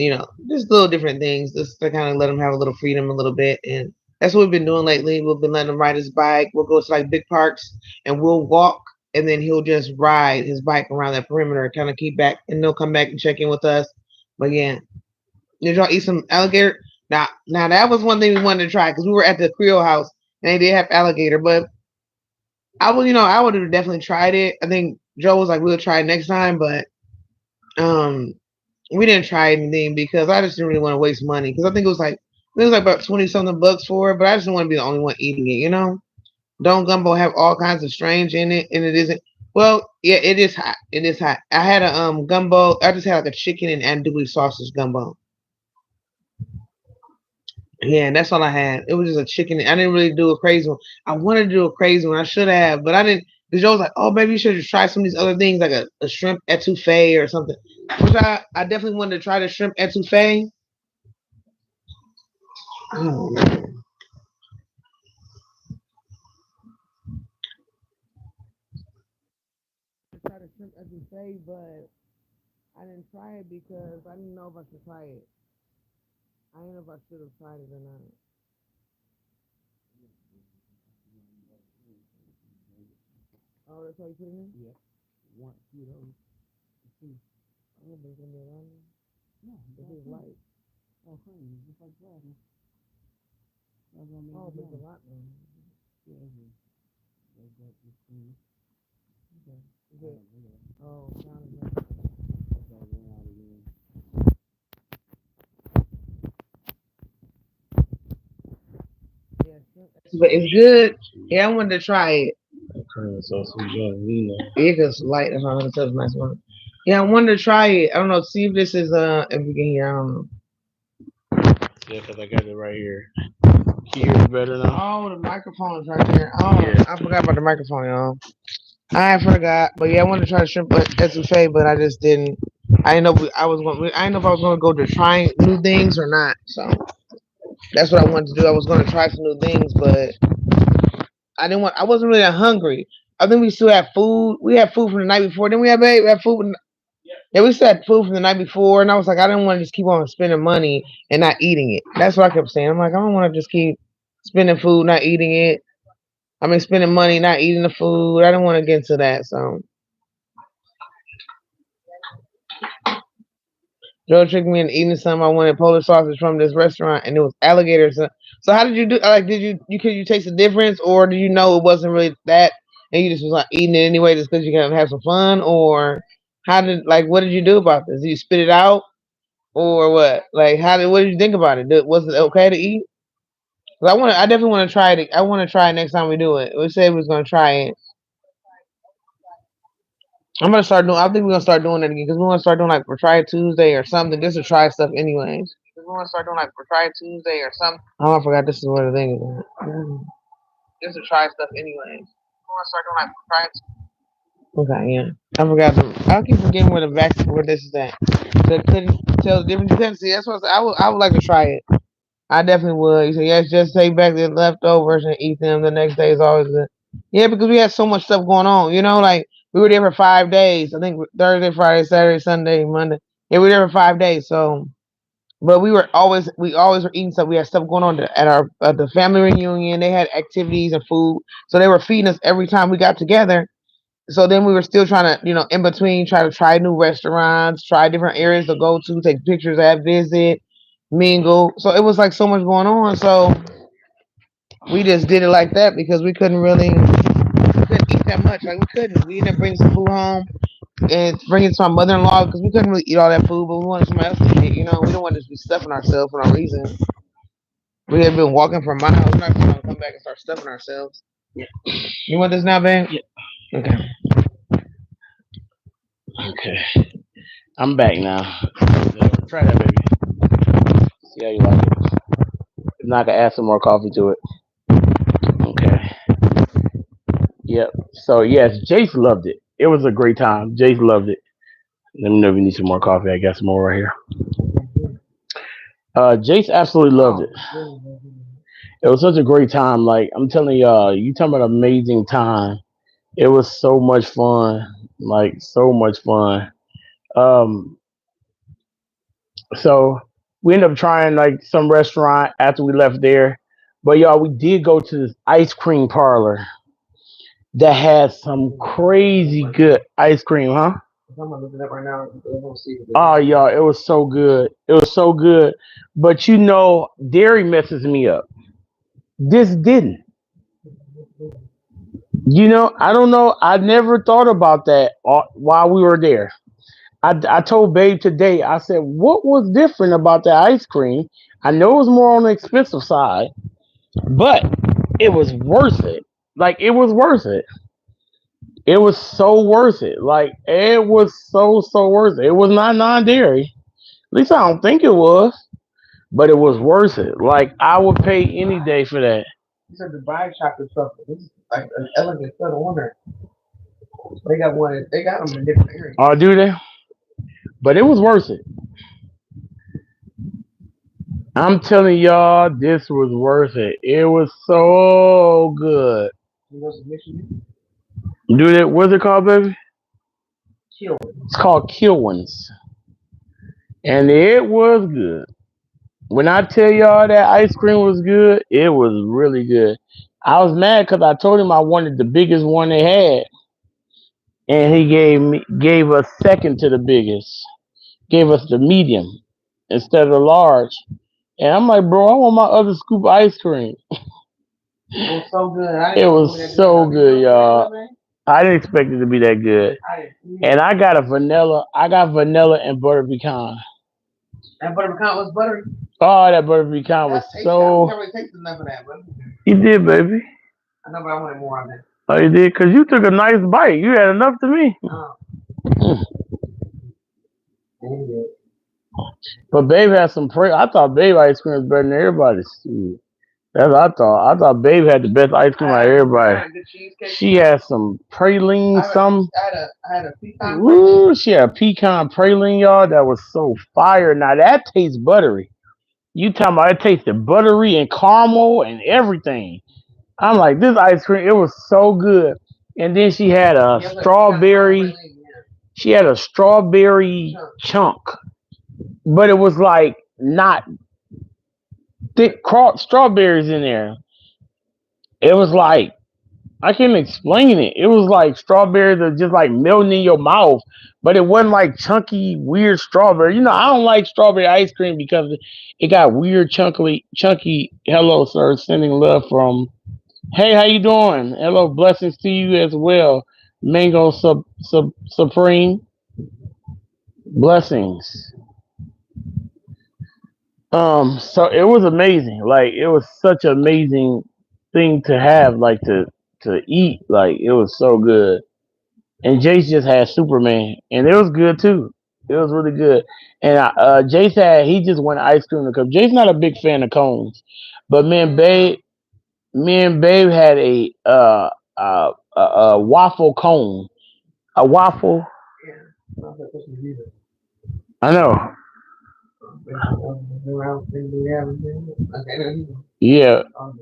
just little different things, just to kind of let him have a little freedom a little bit, and That's what we've been doing lately. We've been letting him ride his bike. We'll go to like big parks and we'll walk, and then he'll just ride his bike around that perimeter, kind of keep back, and they'll come back and check in with us. But yeah, did y'all eat some alligator? Now that was one thing we wanted to try because we were at the Creole house and they did have alligator. But I would have definitely tried it. I think Joe was like, we'll try it next time, but um, we didn't try anything because I just didn't really want to waste money because I think it was like about 20 something bucks for it, but I just didn't want to be the only one eating it. Don't gumbo have all kinds of strange in it, and it isn't. Well, yeah, it is hot. It is hot. I had a gumbo. I just had like a chicken and andouille sausage gumbo. Yeah, and that's all I had. It was just a chicken. I didn't really do a crazy one. I wanted to do a crazy one. I should have, but I didn't. Because Joe was like, "Oh, maybe you should just try some of these other things, like a shrimp etouffee or something." Which I definitely wanted to try the shrimp etouffee. Oh man, I tried the shrimp etouffee, but I didn't try it because I didn't know if I should try it. I didn't know if I should have tried it or not. Oh, that's how you put it in? Yeah. One, two of those. Two. I don't think it's gonna be around. No, This is light. all cream, just like plasma. That's what makes Oh, it but it's a yummy. lot though. Yeah, it's just like that, just cream. Okay. Is I it? don't know. Oh, sound is That's all going out again. yeah, shrimp. But it's good. Yeah, I wanted to try it. Cream sauce with Jolene. Yeah, cause light. That's not gonna touch nice one. Yeah, I wanted to try it. I don't know. See if this is if we can hear. I don't know. Yeah, because I got it right here. Can you hear it better now? Oh, the microphone's right there. Oh, Yeah. I forgot about the microphone, y'all. I forgot, but yeah, I wanted to try the shrimp etouffee, but I just didn't. I didn't know if I was going. I didn't know if I was going to go to trying new things or not. So that's what I wanted to do. I was going to try some new things, but I didn't want. I wasn't really that hungry. I think we still had food. We had food from the night before. Then we had babe. We had food. Yeah, we still had food from the night before, and I was like, I didn't want to just keep on spending money and not eating it. That's what I kept saying. I'm like, I don't want to just keep spending food, not eating it. I mean, spending money, not eating the food. I didn't want to get into that. So Joe tricked me into eating some. I wanted Polish sausage from this restaurant, and it was alligator. So how did you do? Like, could you taste the difference, or did you know it wasn't really that, and you just was like eating it anyway, just because you can have some fun, or what did you do about this? Did you spit it out, or what? Like, what did you think about it? Was it okay to eat? 'Cause I definitely want to try it. I want to try it next time we do it. We said we was gonna try it. I'm gonna start doing. I think we're gonna start doing it again because we want to start doing like for Try It Tuesday or something just to try stuff anyways. We want to start doing like for Try It Tuesday or something. Oh, I forgot this is where the thing is at. Just to try stuff anyways. We want to start doing like for Try It. Okay, yeah. I forgot the. I keep forgetting where this is at. So I couldn't tell the difference. You couldn't see. That's what I would like to try it. I definitely would. You said yes, just take back the leftovers and eat them. The next day is always good. Yeah, because we had so much stuff going on. Like we were there for 5 days. I think Thursday, Friday, Saturday, Sunday, Monday. Yeah, we were there for 5 days. So, but we always were eating stuff. We had stuff going on at our the family reunion. They had activities and food, so they were feeding us every time we got together. So then we were still trying to, in between, try to try new restaurants, try different areas to go to, take pictures at, visit, mingle. So it was like so much going on. So we just did it like that because we couldn't eat that much. Like we couldn't. We ended up bringing some food home and bringing it to my mother-in-law because we couldn't really eat all that food, but we wanted somebody else to eat it. We don't want to just be stuffing ourselves for no reason. We had been walking for miles. We're not going to come back and start stuffing ourselves. Yeah. You want this now, babe? Yeah. Okay. Okay. I'm back now. Try that, baby. See how you like it. If not, I can add some more coffee to it. Okay. Yep. So yes, Jace loved it. It was a great time. Jace loved it. Let me know if you need some more coffee. I got some more right here. Jace absolutely loved it. It was such a great time. Like I'm telling y'all, you talking about amazing time. It was so much fun. Like so much fun. Um, so we ended up trying like some restaurant after we left there. But y'all, we did go to this ice cream parlor that had some crazy good ice cream, huh? I'm gonna look it up right now. We're gonna see what Oh, y'all, it was so good. It was so good. But you know, dairy messes me up. This didn't. You know, I don't know. I never thought about that while we were there. I told Babe today, I said, what was different about that ice cream? I know it was more on the expensive side, but it was worth it. Like, it was worth it. It was so worth it. Like, it was so worth it. It was not non dairy. At least I don't think it was, but it was worth it. Like, I would pay any day for that. you said the Dubai chocolate truffle. This is like an elegant subtle wonder. They got one. They got them in different areas. I'll do that. But it was worth it. I'm telling y'all, this was worth it. It was so good. You know, Michigan Do that. What's it called, baby? killed. It's called Kilwins, and it was good. When I tell y'all that ice cream was good, it was really good. I was mad because I told him I wanted the biggest one they had, and he gave us second to the biggest. Gave us the medium instead of the large. And I'm like, bro, I want my other scoop of ice cream. It was so good. I It didn't know it was was that good. so I mean, good, y'all. man. I didn't expect it to be that good. I didn't. And I got vanilla and butter pecan. That butter pecan was buttery. Oh, that butter pecan was That tasted. I so. never really tasted enough of that, but You did, baby. I know, but I wanted more on that. Oh, you did? Because you took a nice bite. You had enough to me. Oh, Mm. dang it. But Babe had some I thought Babe ice cream was better than everybody's. Shoot. That's what I thought. I thought Babe had the best ice cream out of I everybody. had a good cheesecake. She had some praline, some. I had a pecan praline. Woo, she had pecan praline, y'all. That was so fire. Now that tastes buttery. You talking about it tasted buttery and caramel and everything. I'm like, this ice cream, it was so good. And then she had a Yeah, but pecan strawberry. praline, yeah. She had a strawberry Chunk. chunk, but it was like not thick strawberries in there. It was like I can't explain it. It was like strawberries that just like melting in your mouth, but it wasn't like chunky, weird strawberry. You know, I don't like strawberry ice cream because it got weird, chunky. Hello, sir. Sending love from. Hey, how you doing? Hello, blessings to you as well. Mango supreme blessings. So it was amazing. Like it was such an amazing thing to have, like to eat. Like it was so good. And Jace just had Superman, and it was good too. It was really good. And Jace he just wanted ice cream in the cup. Jace's not a big fan of cones, but me and Babe had a waffle cone, a waffle. Yeah. I was like, this is either. I know. Around things we have and things. Okay, no, Yeah. um,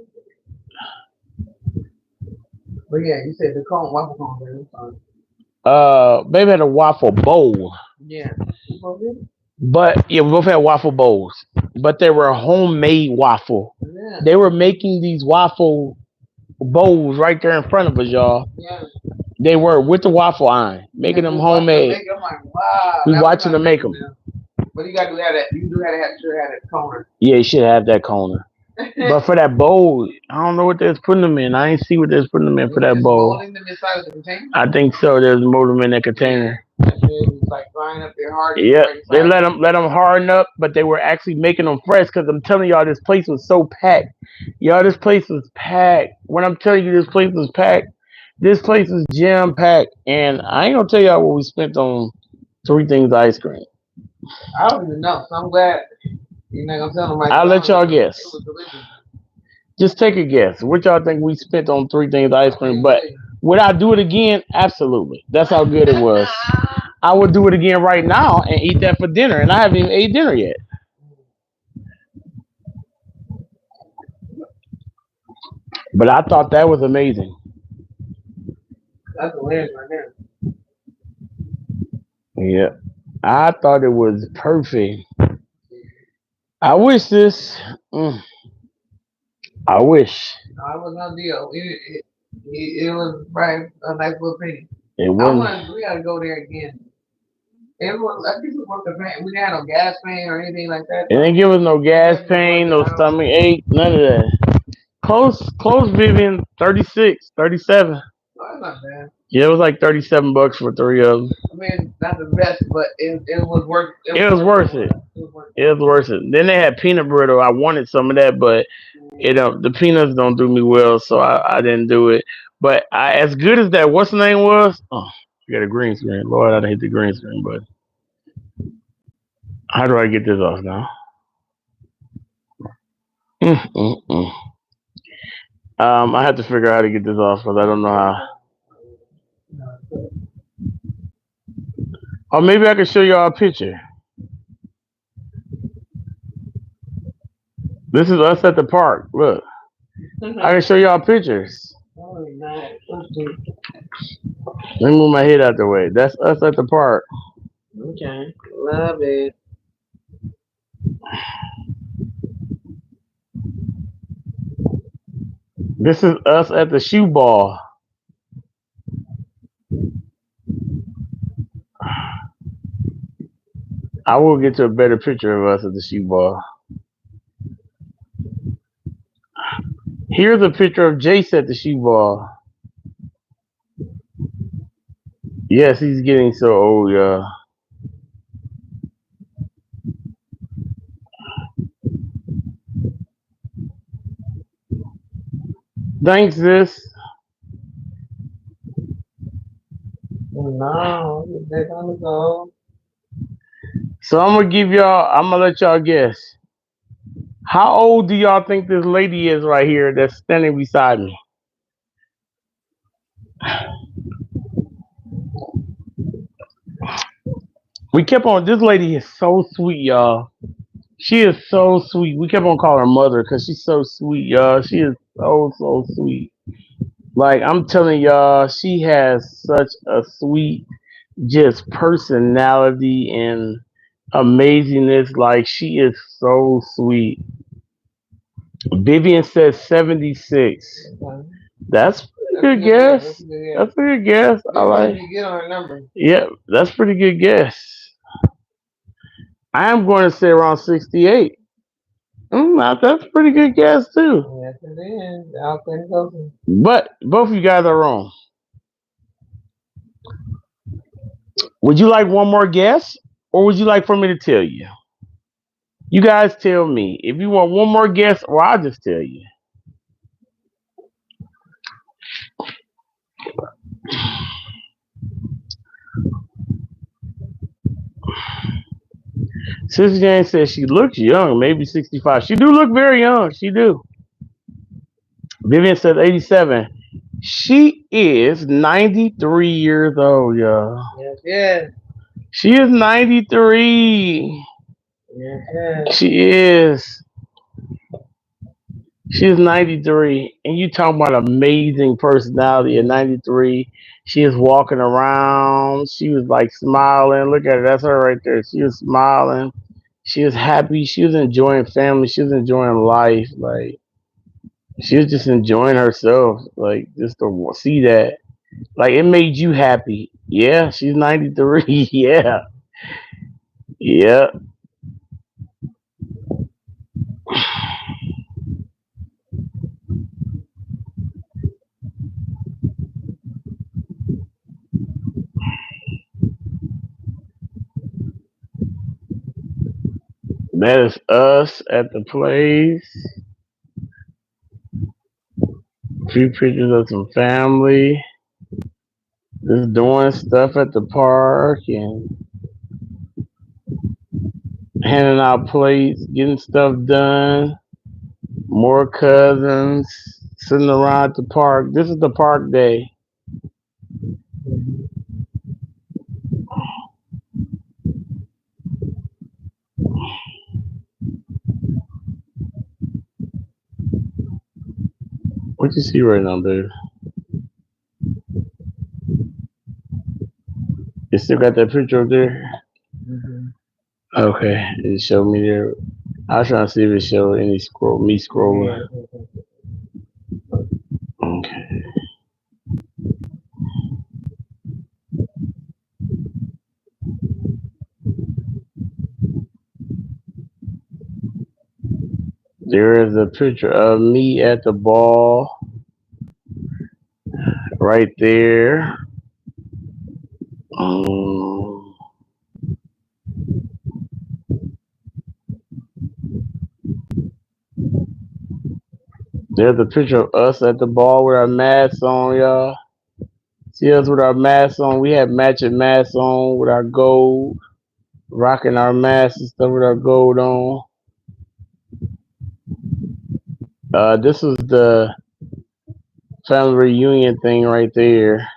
but yeah, you said the cone, waffle cone, man. I'm sorry. Babe had a waffle bowl, Yeah. You both did it? but yeah, we both had waffle bowls, but they were homemade waffle. Yeah. They were making these waffle bowls right there in front of us, y'all. Yeah. They were with the waffle iron, Yeah, making them just watching them homemade. make it. I'm like, wow. We Now we watching trying to them make make them them. now. But you got to have that. You do have to have sure have that toner. Yeah, you should have that corner. But for that bowl, I don't know what they was putting them in. I ain't see what they was putting them in They for were that just bowl. molding them inside of the container. I think so. There's more of them in that Yeah. container. And then it was like drying up their hard Yeah, right they inside. let them harden up, but they were actually making them fresh. Cause I'm telling y'all, this place was so packed. Y'all, this place was packed. When I'm telling you, this place was packed. This place was jam packed, and I ain't gonna tell y'all what we spent on three things of ice cream. I don't even know. So I'm glad you're not gonna tell them right I'll let now. y'all It guess. was delicious. Just take a guess. What y'all think we spent on three things of I ice can't cream? even But tell you. would I do it again? Absolutely. That's how good it was. I would do it again right now and eat that for dinner, and I haven't even ate dinner yet. But I thought that was amazing. That's the last right there. Yeah. I thought it was perfect. I wish this. Mm, I wish No, it was no deal. It was right a nice little penny. it I wouldn't. want. We gotta go there again. It was. I think it was worth the pain. We didn't have no gas pain or anything like that. It didn't So give us no it gas definitely worth pain, it. no I don't. stomach ache, none of that. Close, Vivian, 36, 37. No, it's not bad. Yeah, it was like $37 for three of them. I mean, not the best, but it was worth. It It was was worth worth going. it. It was worth It was worth it. Then they had peanut brittle. I wanted some of that, but the peanuts don't do me well, so I didn't do it. But as good as that, what's the name was? Oh, I got a green screen. Lord, I hate the green screen. But how do I get this off now? Mm, mm, mm. I have to figure out how to get this off because I don't know how. Or maybe I can show y'all a picture. This is us at the park. Look, I it. can show y'all pictures. Oh, nice. Let's see. Let me move my head out the way. That's us at the park. Okay, love it. This is us at the shoe ball. I will get to a better picture of us at the shoe ball. Here's a picture of Jace at the shoe ball. Yes, he's getting so old, y'all. Thanks, sis. No, they're gonna go. So I'm gonna let y'all guess. How old do y'all think this lady is right here that's standing beside me? This lady is so sweet, y'all. She is so sweet. We kept on calling her mother because she's so sweet, y'all. She is so sweet. Like I'm telling y'all, she has such a sweet, just personality and amazingness. Like she is so sweet. Vivian says 76. Okay. That's a That's a pretty good good guess. That's guess. a good guess. That's a good guess. I Maybe like. we get on a number. Yeah, that's a pretty good guess. I am going to say around 68. That's a pretty good guess too. Yes, it is. I'll send it over. But both of you guys are wrong. Would you like one more guess, or would you like for me to tell you? You guys tell me if you want one more guess, or I'll just tell you. Sister Jane says she looks young, maybe 65. She do look very young. She do. Vivian says 87. She is 93 years old, y'all. Yes, yes. She is 93. Yes, yes. She is. She's 93, and you talking about amazing personality at 93. She is walking around. She was like smiling. Look at her. That's her right there. She was smiling. She was happy. She was enjoying family. She was enjoying life. Like she was just enjoying herself. Like just to see that. Like it made you happy. Yeah, she's 93. Yeah, yeah. That is us at the place. A few pictures of some family. Just doing stuff at the park and handing out plates, getting stuff done. More cousins sitting around at the park. This is the park day. What you see right now, babe? You still got that picture up there? Mm-hmm. Okay, it showed me there. I was trying to see if it showed any me scrolling. Yeah. There is a picture of me at the ball right there. Um, there's a picture of us at the ball with our masks on, y'all. See us with our masks on. We have matching masks on with our gold, rocking our masks and stuff with our gold on. This was the family reunion thing right there.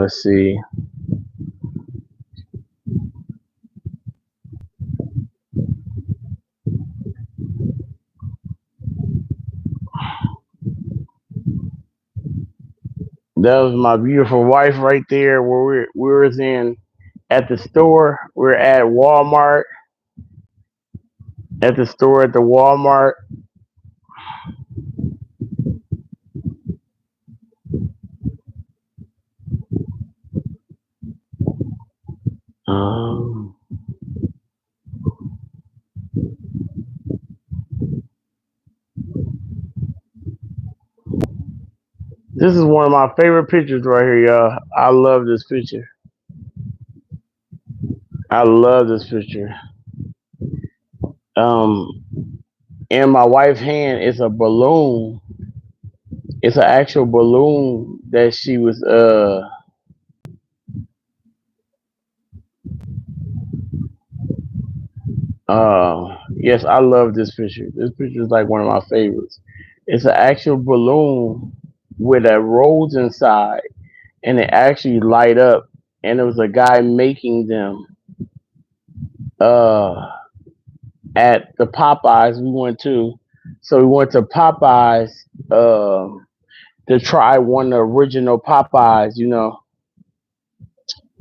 Let's see. That was my beautiful wife right there. Where we was in at the store. We're at Walmart. At the store at the Walmart. Um, this is one of my favorite pictures right here, y'all. I love this picture. I love this picture. Um, in my wife's hand is a balloon. It's an actual balloon that she was yes, I love this picture. This picture is like one of my favorites. It's an actual balloon with a rose inside, and it actually light up. And it was a guy making them uh at the Popeyes we went to. So we went to Popeyes to try one of the original Popeyes.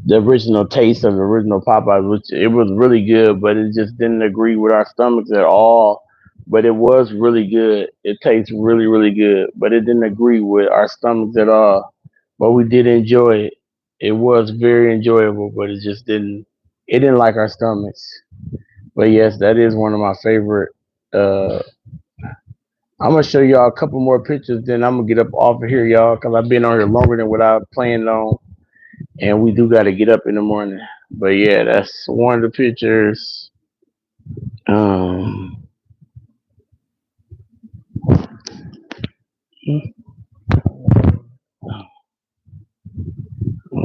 The original taste of the original Popeyes, which it was really good, but it just didn't agree with our stomachs at all. But it was really good. It tastes really, really good, but it didn't agree with our stomachs at all. But we did enjoy it. It was very enjoyable, but it just didn't. It didn't like our stomachs. But yes, that is one of my favorite. Uh, I'm gonna show y'all a couple more pictures, then I'm gonna get up off of here, y'all, because I've been on here longer than what I planned on, and we do got to get up in the morning. But yeah, that's one of the pictures. Um,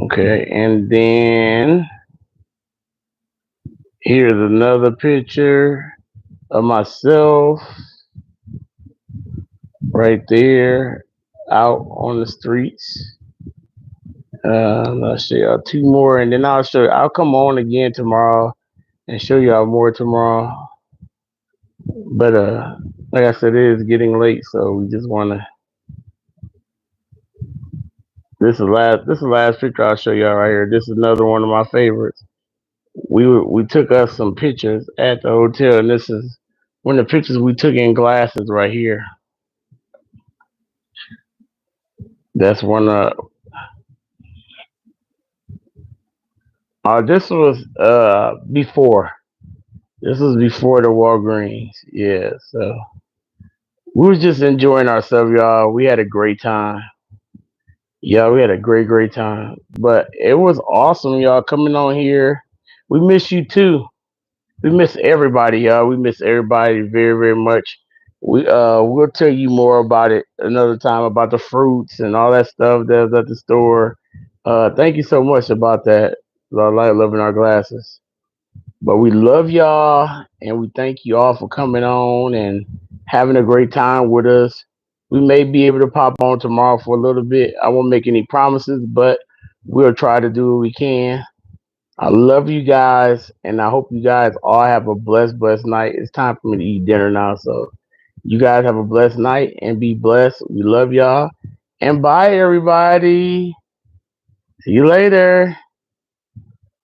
okay, and then here's another picture of myself right there out on the streets. I'll show y'all two more, and then I'll come on again tomorrow and show y'all more tomorrow. But like I said, it is getting late, so we just wanna. This is the last picture I'll show y'all right here. This is another one of my favorites. We took us some pictures at the hotel, and this is one of the pictures we took in glasses right here. That's one. This was before. This was before the Walgreens. Yeah. So we was just enjoying ourselves, y'all. We had a great time. Yeah, we had a great time. But it was awesome, y'all, coming on here. We miss you too. We miss everybody, y'all. We miss everybody very, very much. We'll tell you more about it another time about the fruits and all that stuff that's at the store. Thank you so much about that. I like loving our glasses. But we love y'all and we thank you all for coming on and having a great time with us. We may be able to pop on tomorrow for a little bit. I won't make any promises, but we'll try to do what we can. I love you guys, and I hope you guys all have a blessed night. It's time for me to eat dinner now, so you guys have a blessed night and be blessed. We love y'all, and bye, everybody. See you later.